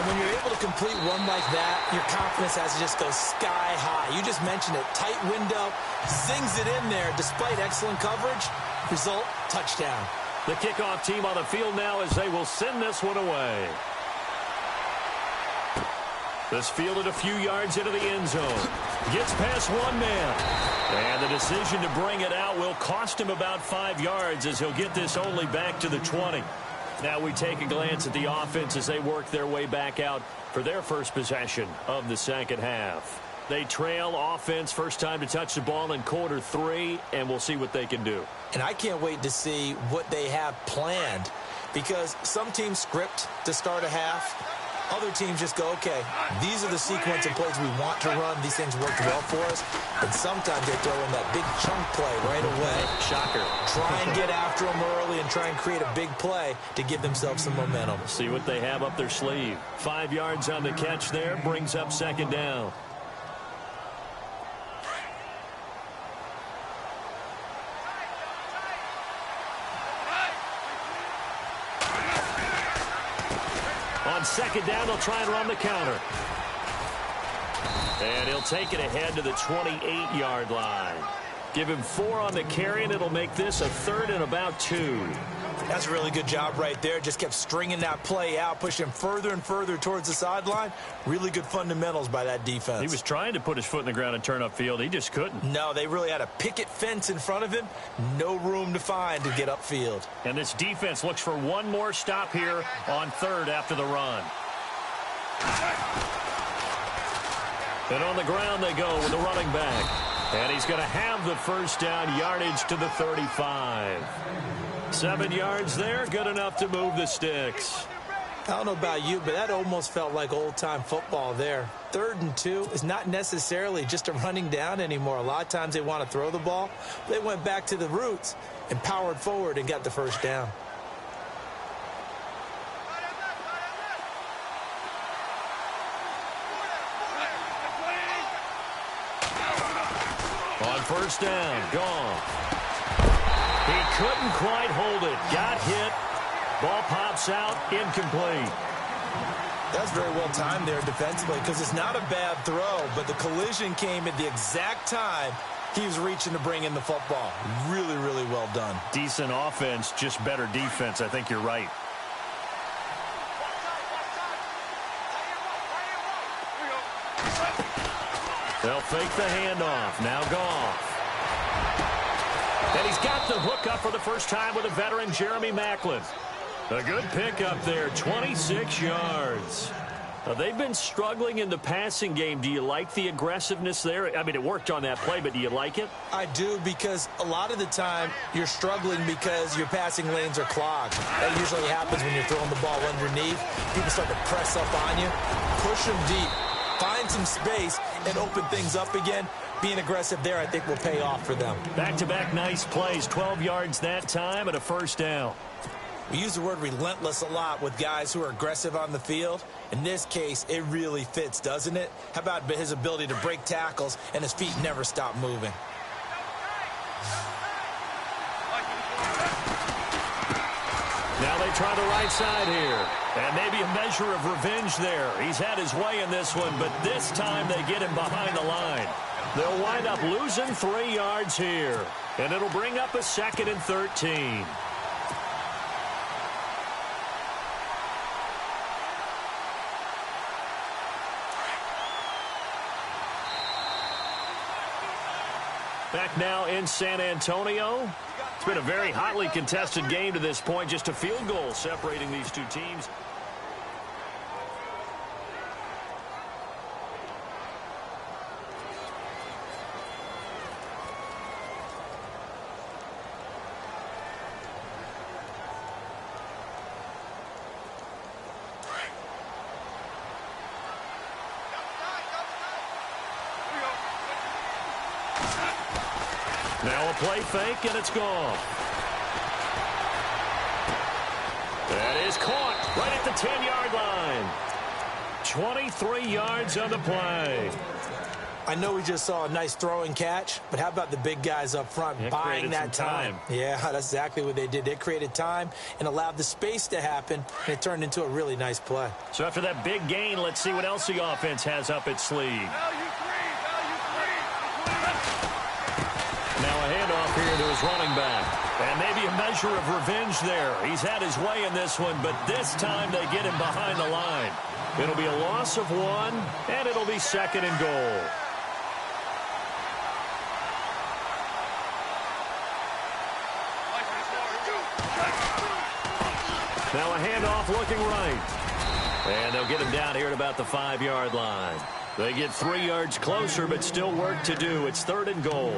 And when you're able to complete one like that, your confidence has to just go sky high. You just mentioned it. Tight window, zings it in there despite excellent coverage. Result, touchdown. The kickoff team on the field now as they will send this one away. This fielded a few yards into the end zone. Gets past one man. And the decision to bring it out will cost him about 5 yards as he'll get this only back to the 20. Now we take a glance at the offense as they work their way back out for their first possession of the second half. They trail offense, first time to touch the ball in quarter 3, and we'll see what they can do. And I can't wait to see what they have planned, because some teams script to start a half. Other teams just go, okay, these are the sequence of plays we want to run. These things worked well for us. And sometimes they throw in that big chunk play right away. Shocker. Try and get after them early and try and create a big play to give themselves some momentum. See what they have up their sleeve. 5 yards on the catch there, brings up second down. On second down, they'll try and run the counter. And he'll take it ahead to the 28-yard line. Give him 4 on the carry, and it'll make this a 3rd and about 2. That's a really good job right there. Just kept stringing that play out, pushing him further and further towards the sideline. Really good fundamentals by that defense. He was trying to put his foot in the ground and turn upfield. He just couldn't. No, they really had a picket fence in front of him. No room to find to get upfield. And this defense looks for one more stop here on 3rd after the run. And on the ground they go with the running back. And he's going to have the first down, yardage to the 35. 7 yards there, good enough to move the sticks. I don't know about you, but that almost felt like old-time football there. 3rd and 2 is not necessarily just a running down anymore. A lot of times they want to throw the ball. They went back to the roots and powered forward and got the first down. On first down, gone. He couldn't quite hold it. Got hit. Ball pops out, incomplete. That's very well timed there defensively because it's not a bad throw, but the collision came at the exact time he was reaching to bring in the football. Really, really well done. Decent offense, just better defense. I think you're right. They'll fake the handoff. Now Goff. And he's got the hook up for the first time with a veteran, Jeremy Maclin. A good pickup there, 26 yards. They've been struggling in the passing game. Do you like the aggressiveness there? I mean, it worked on that play, but do you like it? I do, because a lot of the time you're struggling because your passing lanes are clogged. That usually happens when you're throwing the ball underneath. People start to press up on you. Push them deep. Find some space and open things up again. Being aggressive there, I think, will pay off for them. Back-to-back nice plays. 12 yards that time and a first down. We use the word relentless a lot with guys who are aggressive on the field. In this case, it really fits, doesn't it? How about his ability to break tackles and his feet never stop moving? Now they try the right side here. And maybe a measure of revenge there. He's had his way in this one, but this time they get him behind the line. They'll wind up losing 3 yards here. And it'll bring up a 2nd and 13. Back now in San Antonio. It's been a very hotly contested game to this point. Just a field goal separating these two teams. Now a play fake, and it's gone. That is caught right at the 10-yard line. 23 yards on the play. I know we just saw a nice throwing catch, but how about the big guys up front buying that time? Yeah, that's exactly what they did. They created time and allowed the space to happen, and it turned into a really nice play. So after that big gain, let's see what else the offense has up its sleeve. Now a handoff here to his running back. And maybe a measure of revenge there. He's had his way in this one, but this time they get him behind the line. It'll be a loss of 1, and it'll be 2nd and goal. Now a handoff looking right. And they'll get him down here at about the 5-yard line. They get 3 yards closer, but still work to do. It's 3rd and goal.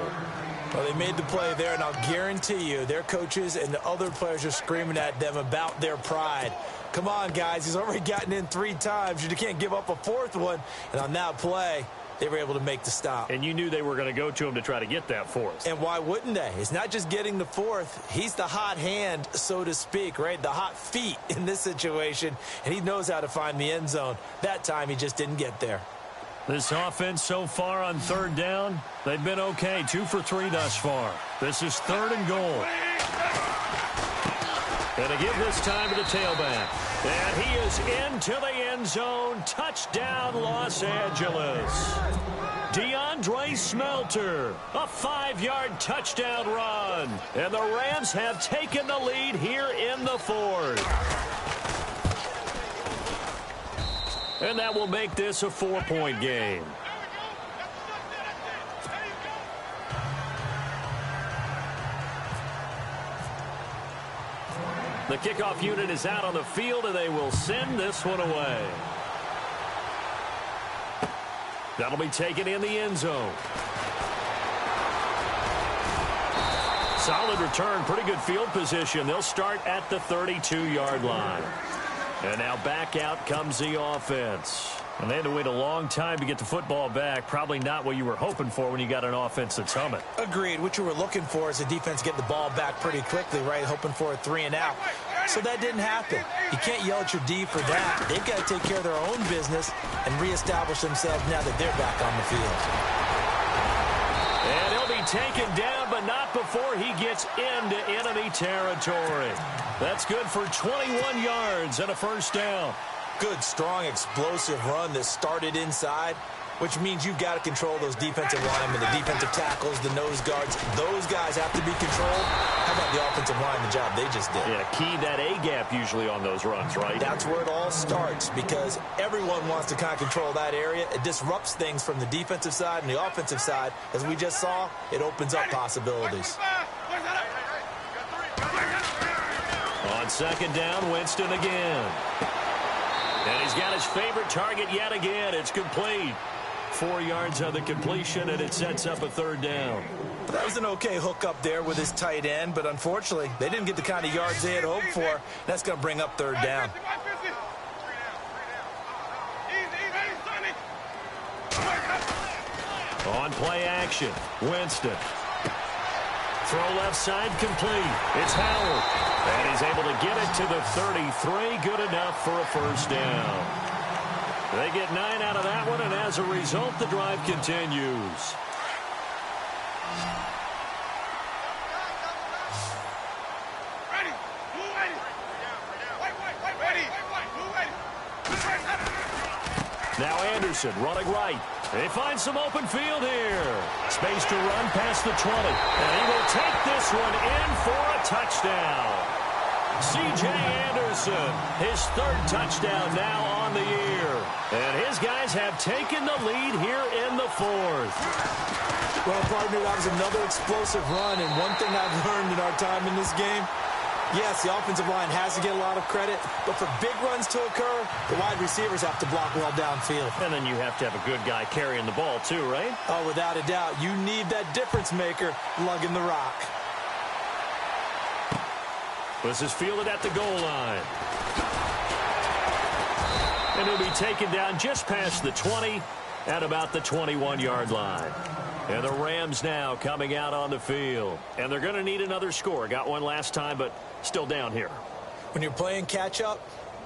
Well, they made the play there, and I'll guarantee you their coaches and the other players are screaming at them about their pride. Come on, guys. He's already gotten in 3 times. You can't give up a 4th one. And on that play, they were able to make the stop. And you knew they were going to go to him to try to get that 4th. And why wouldn't they? It's not just getting the 4th. He's the hot hand, so to speak, right? The hot feet in this situation. And he knows how to find the end zone. That time, he just didn't get there. This offense so far on 3rd down, they've been okay. 2 for 3 thus far. This is 3rd and goal. And to give this time to the tailback. And he is into the end zone. Touchdown, Los Angeles. DeAndre Smelter, a 5-yard touchdown run. And the Rams have taken the lead here in the 4th. And that will make this a 4-point game. The kickoff unit is out on the field, and they will send this one away. That'll be taken in the end zone. Solid return, pretty good field position. They'll start at the 32-yard line. And now back out comes the offense. And they had to wait a long time to get the football back. Probably not what you were hoping for when you got an offense that's humming. Agreed. What you were looking for is a defense getting the ball back pretty quickly, right? Hoping for a 3 and out. So that didn't happen. You can't yell at your D for that. They've got to take care of their own business and reestablish themselves now that they're back on the field. And he'll be taken down, but not before he gets into enemy territory. That's good for 21 yards and a first down. Good, strong, explosive run that started inside, which means you've got to control those defensive linemen, the defensive tackles, the nose guards. Those guys have to be controlled. How about the offensive line, the job they just did? Yeah, key that A-gap usually on those runs, right? That's where it all starts, because everyone wants to kind of control that area. It disrupts things from the defensive side and the offensive side. As we just saw, it opens up possibilities. On second down, Winston again. And he's got his favorite target yet again. It's complete. 4 yards on the completion, and it sets up a third down. That was an okay hook up there with his tight end, but unfortunately, they didn't get the kind of yards they had hoped for. That's going to bring up third down. On play action, Winston. Throw left side complete. It's Howard. And he's able to get it to the 33. Good enough for a first down. They get 9 out of that one, and as a result, the drive continues. Now Anderson running right. They find some open field here. Space to run past the 20. And he will take this one in for a touchdown. C.J. Anderson, his third touchdown now on the year. And his guys have taken the lead here in the fourth. Well, partner, that was another explosive run. And one thing I've learned in our time in this game, yes, the offensive line has to get a lot of credit, but for big runs to occur, the wide receivers have to block well downfield. And then you have to have a good guy carrying the ball too, right? Oh, without a doubt. You need that difference maker lugging the rock. This is fielded at the goal line. And he'll be taken down just past the 20 at about the 21-yard line. And the Rams now coming out on the field. And they're going to need another score. Got one last time, but still down here. When you're playing catch-up,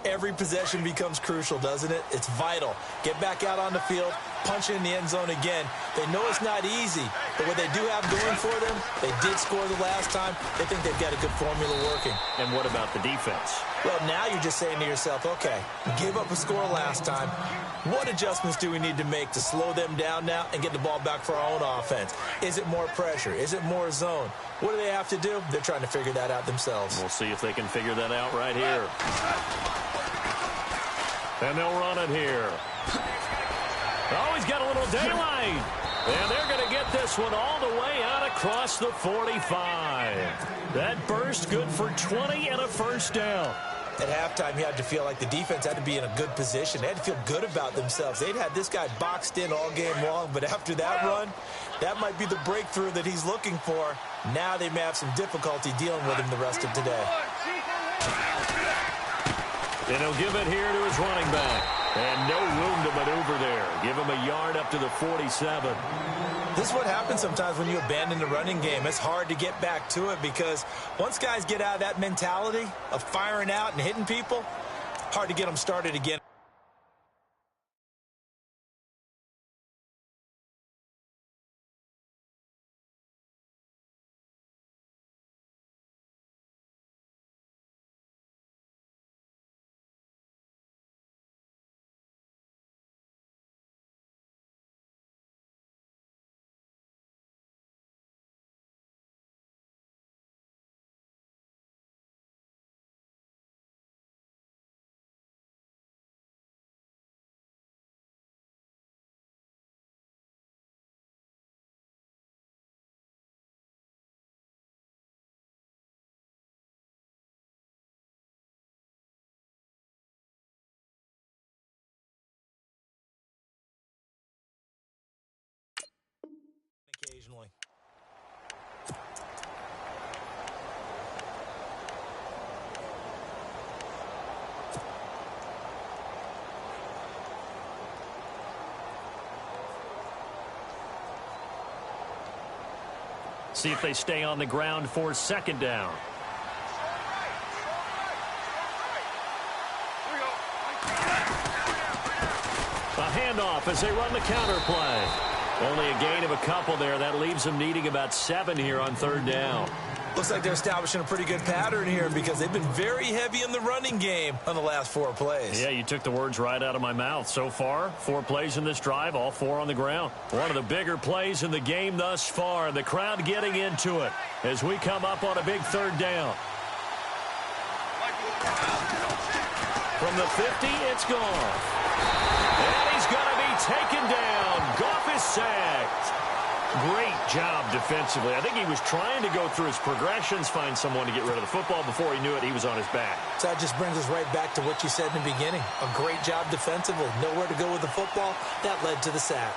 every possession becomes crucial, doesn't it? It's vital. Get back out on the field, punch it in the end zone again. They know it's not easy, but what they do have going for them, they did score the last time. They think they've got a good formula working. And what about the defense? Well, now you're just saying to yourself, okay, we gave up a score last time. What adjustments do we need to make to slow them down now and get the ball back for our own offense? Is it more pressure? Is it more zone? What do they have to do? They're trying to figure that out themselves. We'll see if they can figure that out right here. And they'll run it here. Oh, he's got a little daylight. And they're going to get this one all the way out across the 45. That burst good for 20 and a first down. At halftime, you had to feel like the defense had to be in a good position. They had to feel good about themselves. They'd had this guy boxed in all game long, but after that run, that might be the breakthrough that he's looking for. Now they may have some difficulty dealing with him the rest of today. And he'll give it here to his running back. And no room to maneuver there. Give him a yard up to the 47. This is what happens sometimes when you abandon the running game. It's hard to get back to it because once guys get out of that mentality of firing out and hitting people, hard to get them started again. Occasionally. See if they stay on the ground for second down. A handoff as they run the counter play. Only a gain of a couple there. That leaves them needing about 7 here on 3rd down. Looks like they're establishing a pretty good pattern here because they've been very heavy in the running game on the last 4 plays. Yeah, you took the words right out of my mouth. So far, 4 plays in this drive, all 4 on the ground. One of the bigger plays in the game thus far. The crowd getting into it as we come up on a big 3rd down. From the 50, it's Goff. And he's going to be taken down. Goff is sacked. Great job defensively. I think he was trying to go through his progressions, find someone to get rid of the football. Before he knew it, he was on his back. So that just brings us right back to what you said in the beginning. A great job defensively. Nowhere to go with the football. That led to the sack.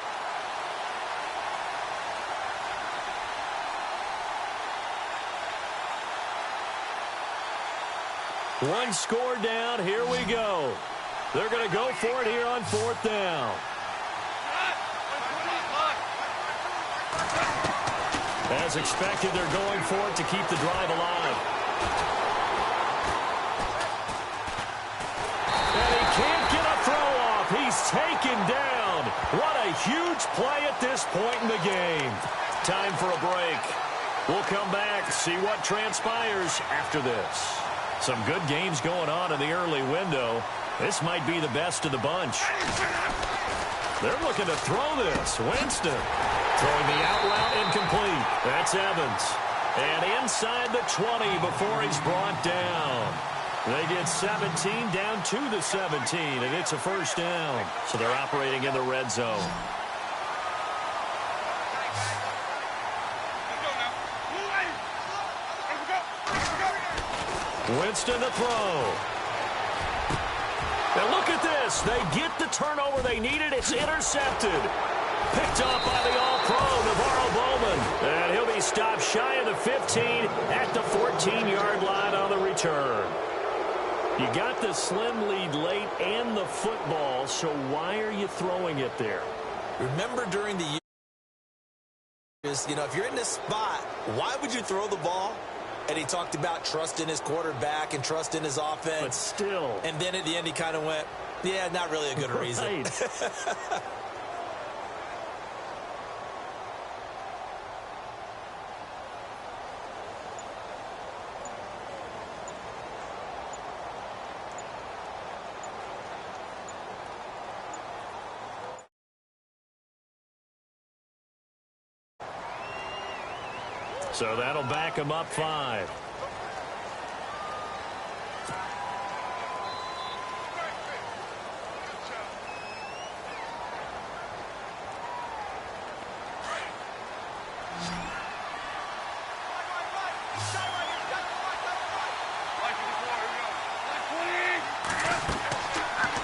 One score down. Here we go. They're going to go for it here on 4th down. As expected, they're going for it to keep the drive alive. And he can't get a throw off. He's taken down. What a huge play at this point in the game. Time for a break. We'll come back, see what transpires after this. Some good games going on in the early window. This might be the best of the bunch. They're looking to throw this. Winston throwing the out route incomplete. That's Evans. And inside the 20 before he's brought down. They get 17 down to the 17, and it's a 1st down. So they're operating in the red zone. Winston to throw. And look at this. They get the turnover they needed. It's intercepted. Picked up by the all-pro, Navarro Bowman. And he'll be stopped shy of the 15 at the 14-yard line on the return. You got the slim lead late and the football, so why are you throwing it there? Remember during the years, you know, if you're in this spot, why would you throw the ball? And he talked about trust in his quarterback and trust in his offense. But still. And then at the end he kind of went, yeah, not really a good reason. So that'll back him up 5.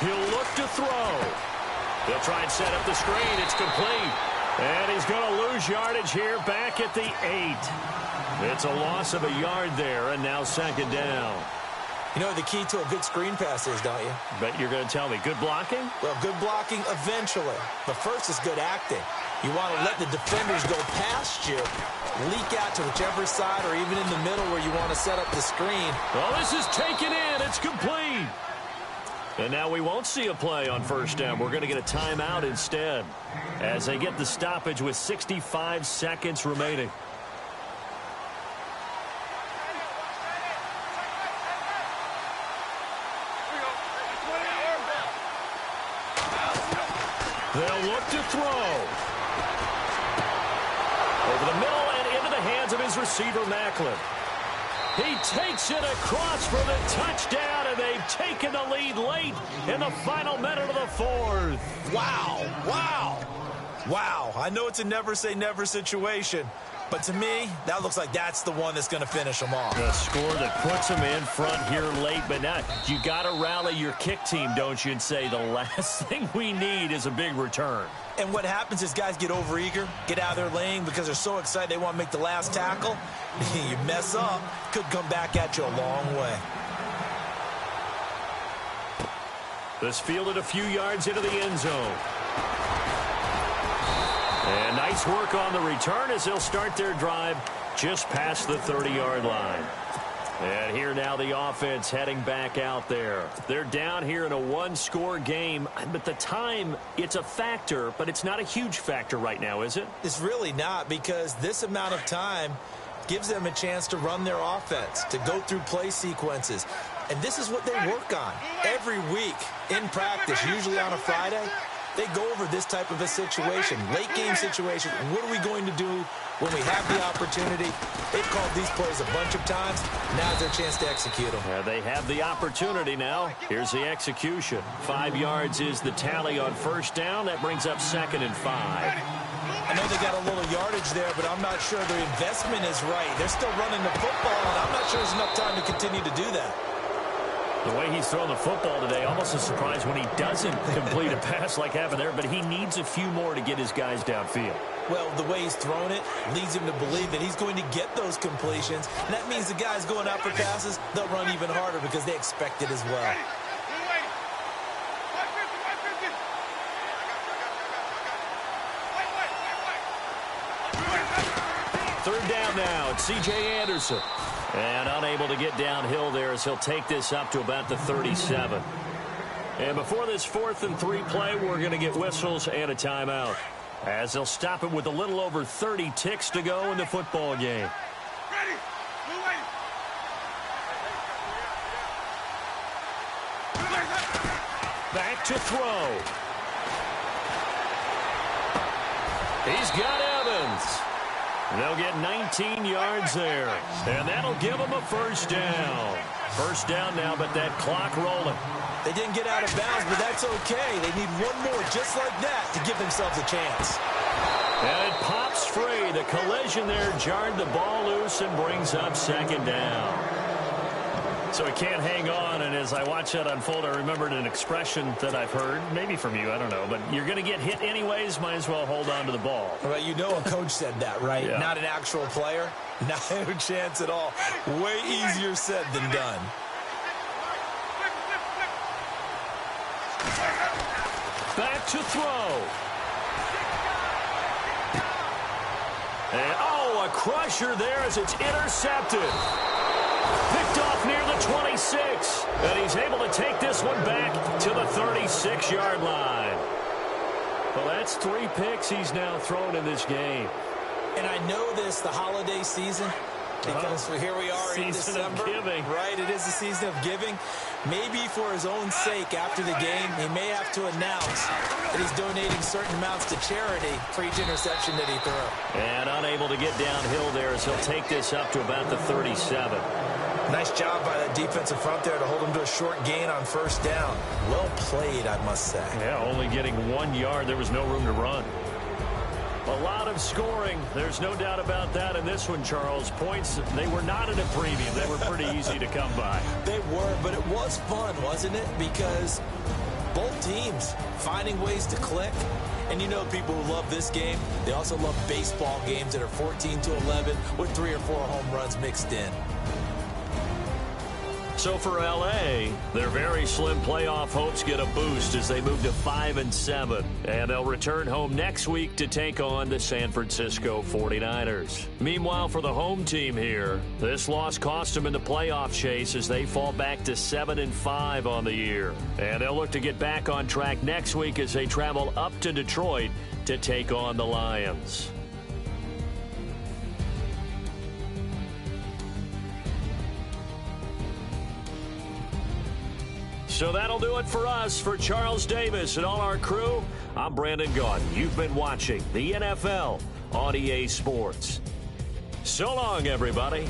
He'll look to throw. He'll try and set up the screen. It's complete. And he's going to lose yardage here back at the 8. It's a loss of a yard there, and now 2nd down. You know what the key to a good screen pass is, don't you? Bet you're going to tell me. Good blocking? Well, good blocking eventually. But first is good acting. You want to let the defenders go past you, leak out to whichever side or even in the middle where you want to set up the screen. Well, this is taken in. It's complete. And now we won't see a play on 1st down. We're going to get a timeout instead as they get the stoppage with 65 seconds remaining. They'll look to throw. Over the middle and into the hands of his receiver, Macklin. He takes it across for the touchdown, and they've taken the lead late in the final minute of the 4th. Wow, wow, wow. I know it's a never-say-never situation, but to me, that looks like that's the one that's going to finish them off. The score that puts them in front here late, but now you got to rally your kick team, don't you, and say the last thing we need is a big return. And what happens is guys get overeager, get out of their lane because they're so excited they want to make the last tackle. You mess up, could come back at you a long way. This fielded a few yards into the end zone. And nice work on the return as they'll start their drive just past the 30-yard line. And here now the offense heading back out there. They're down here in a one-score game, but the time, it's a factor, but it's not a huge factor right now, is it? It's really not, because this amount of time gives them a chance to run their offense, to go through play sequences. And this is what they work on every week in practice, usually on a Friday. They go over this type of a situation, late game situation. What are we going to do when we have the opportunity? They've called these plays a bunch of times. Now's their chance to execute them. They have the opportunity now. Here's the execution. 5 yards is the tally on first down. That brings up 2nd and 5. I know they got a little yardage there, but I'm not sure their investment is right. They're still running the football, and I'm not sure there's enough time to continue to do that. The way he's thrown the football today, almost a surprise when he doesn't complete a pass like happened there, but he needs a few more to get his guys downfield. Well, the way he's thrown it leads him to believe that he's going to get those completions. And that means the guys going out for passes, they'll run even harder because they expect it as well. Third down now. It's C.J. Anderson. And unable to get downhill there as he'll take this up to about the 37. And before this 4th and 3 play, we're going to get whistles and a timeout, as they'll stop it with a little over 30 ticks to go in the football game. Ready. Blue lady. Back to throw. He's got Evans. They'll get 19 yards there, and that'll give them a first down. First down now, but that clock rolling. They didn't get out of bounds, but that's okay. They need one more just like that to give themselves a chance. And it pops free. The collision there jarred the ball loose and brings up 2nd down. So he can't hang on, and as I watch that unfold, I remembered an expression that I've heard, maybe from you, I don't know, but you're going to get hit anyways, might as well hold on to the ball. Well, you know a coach said that, right? Yeah. Not an actual player. Not a chance at all. Way easier said than done. Back to throw. And, oh, a crusher there as it's intercepted. Picked off near the 26. And he's able to take this one back to the 36-yard line. Well, that's 3 picks he's now thrown in this game. And I know this, the holiday season, because here we are in December. Season of giving. Right, it is the season of giving. Maybe for his own sake after the game, he may have to announce that he's donating certain amounts to charity for each interception that he threw. And unable to get downhill there as he'll take this up to about the 37. Nice job by that defensive front there to hold him to a short gain on first down. Well played, I must say. Yeah, only getting 1 yard. There was no room to run. A lot of scoring. There's no doubt about that in this one, Charles. Points, they were not at a premium. They were pretty easy to come by. They were, but it was fun, wasn't it? Because both teams finding ways to click. And you know people who love this game, they also love baseball games that are 14-11 with 3 or 4 home runs mixed in. So for L.A., their very slim playoff hopes get a boost as they move to 5-7. And they'll return home next week to take on the San Francisco 49ers. Meanwhile, for the home team here, this loss cost them in the playoff chase as they fall back to 7-5 on the year. And they'll look to get back on track next week as they travel up to Detroit to take on the Lions. So that'll do it for us. For Charles Davis and all our crew, I'm Brandon Gaudin. You've been watching the NFL on EA Sports. So long, everybody.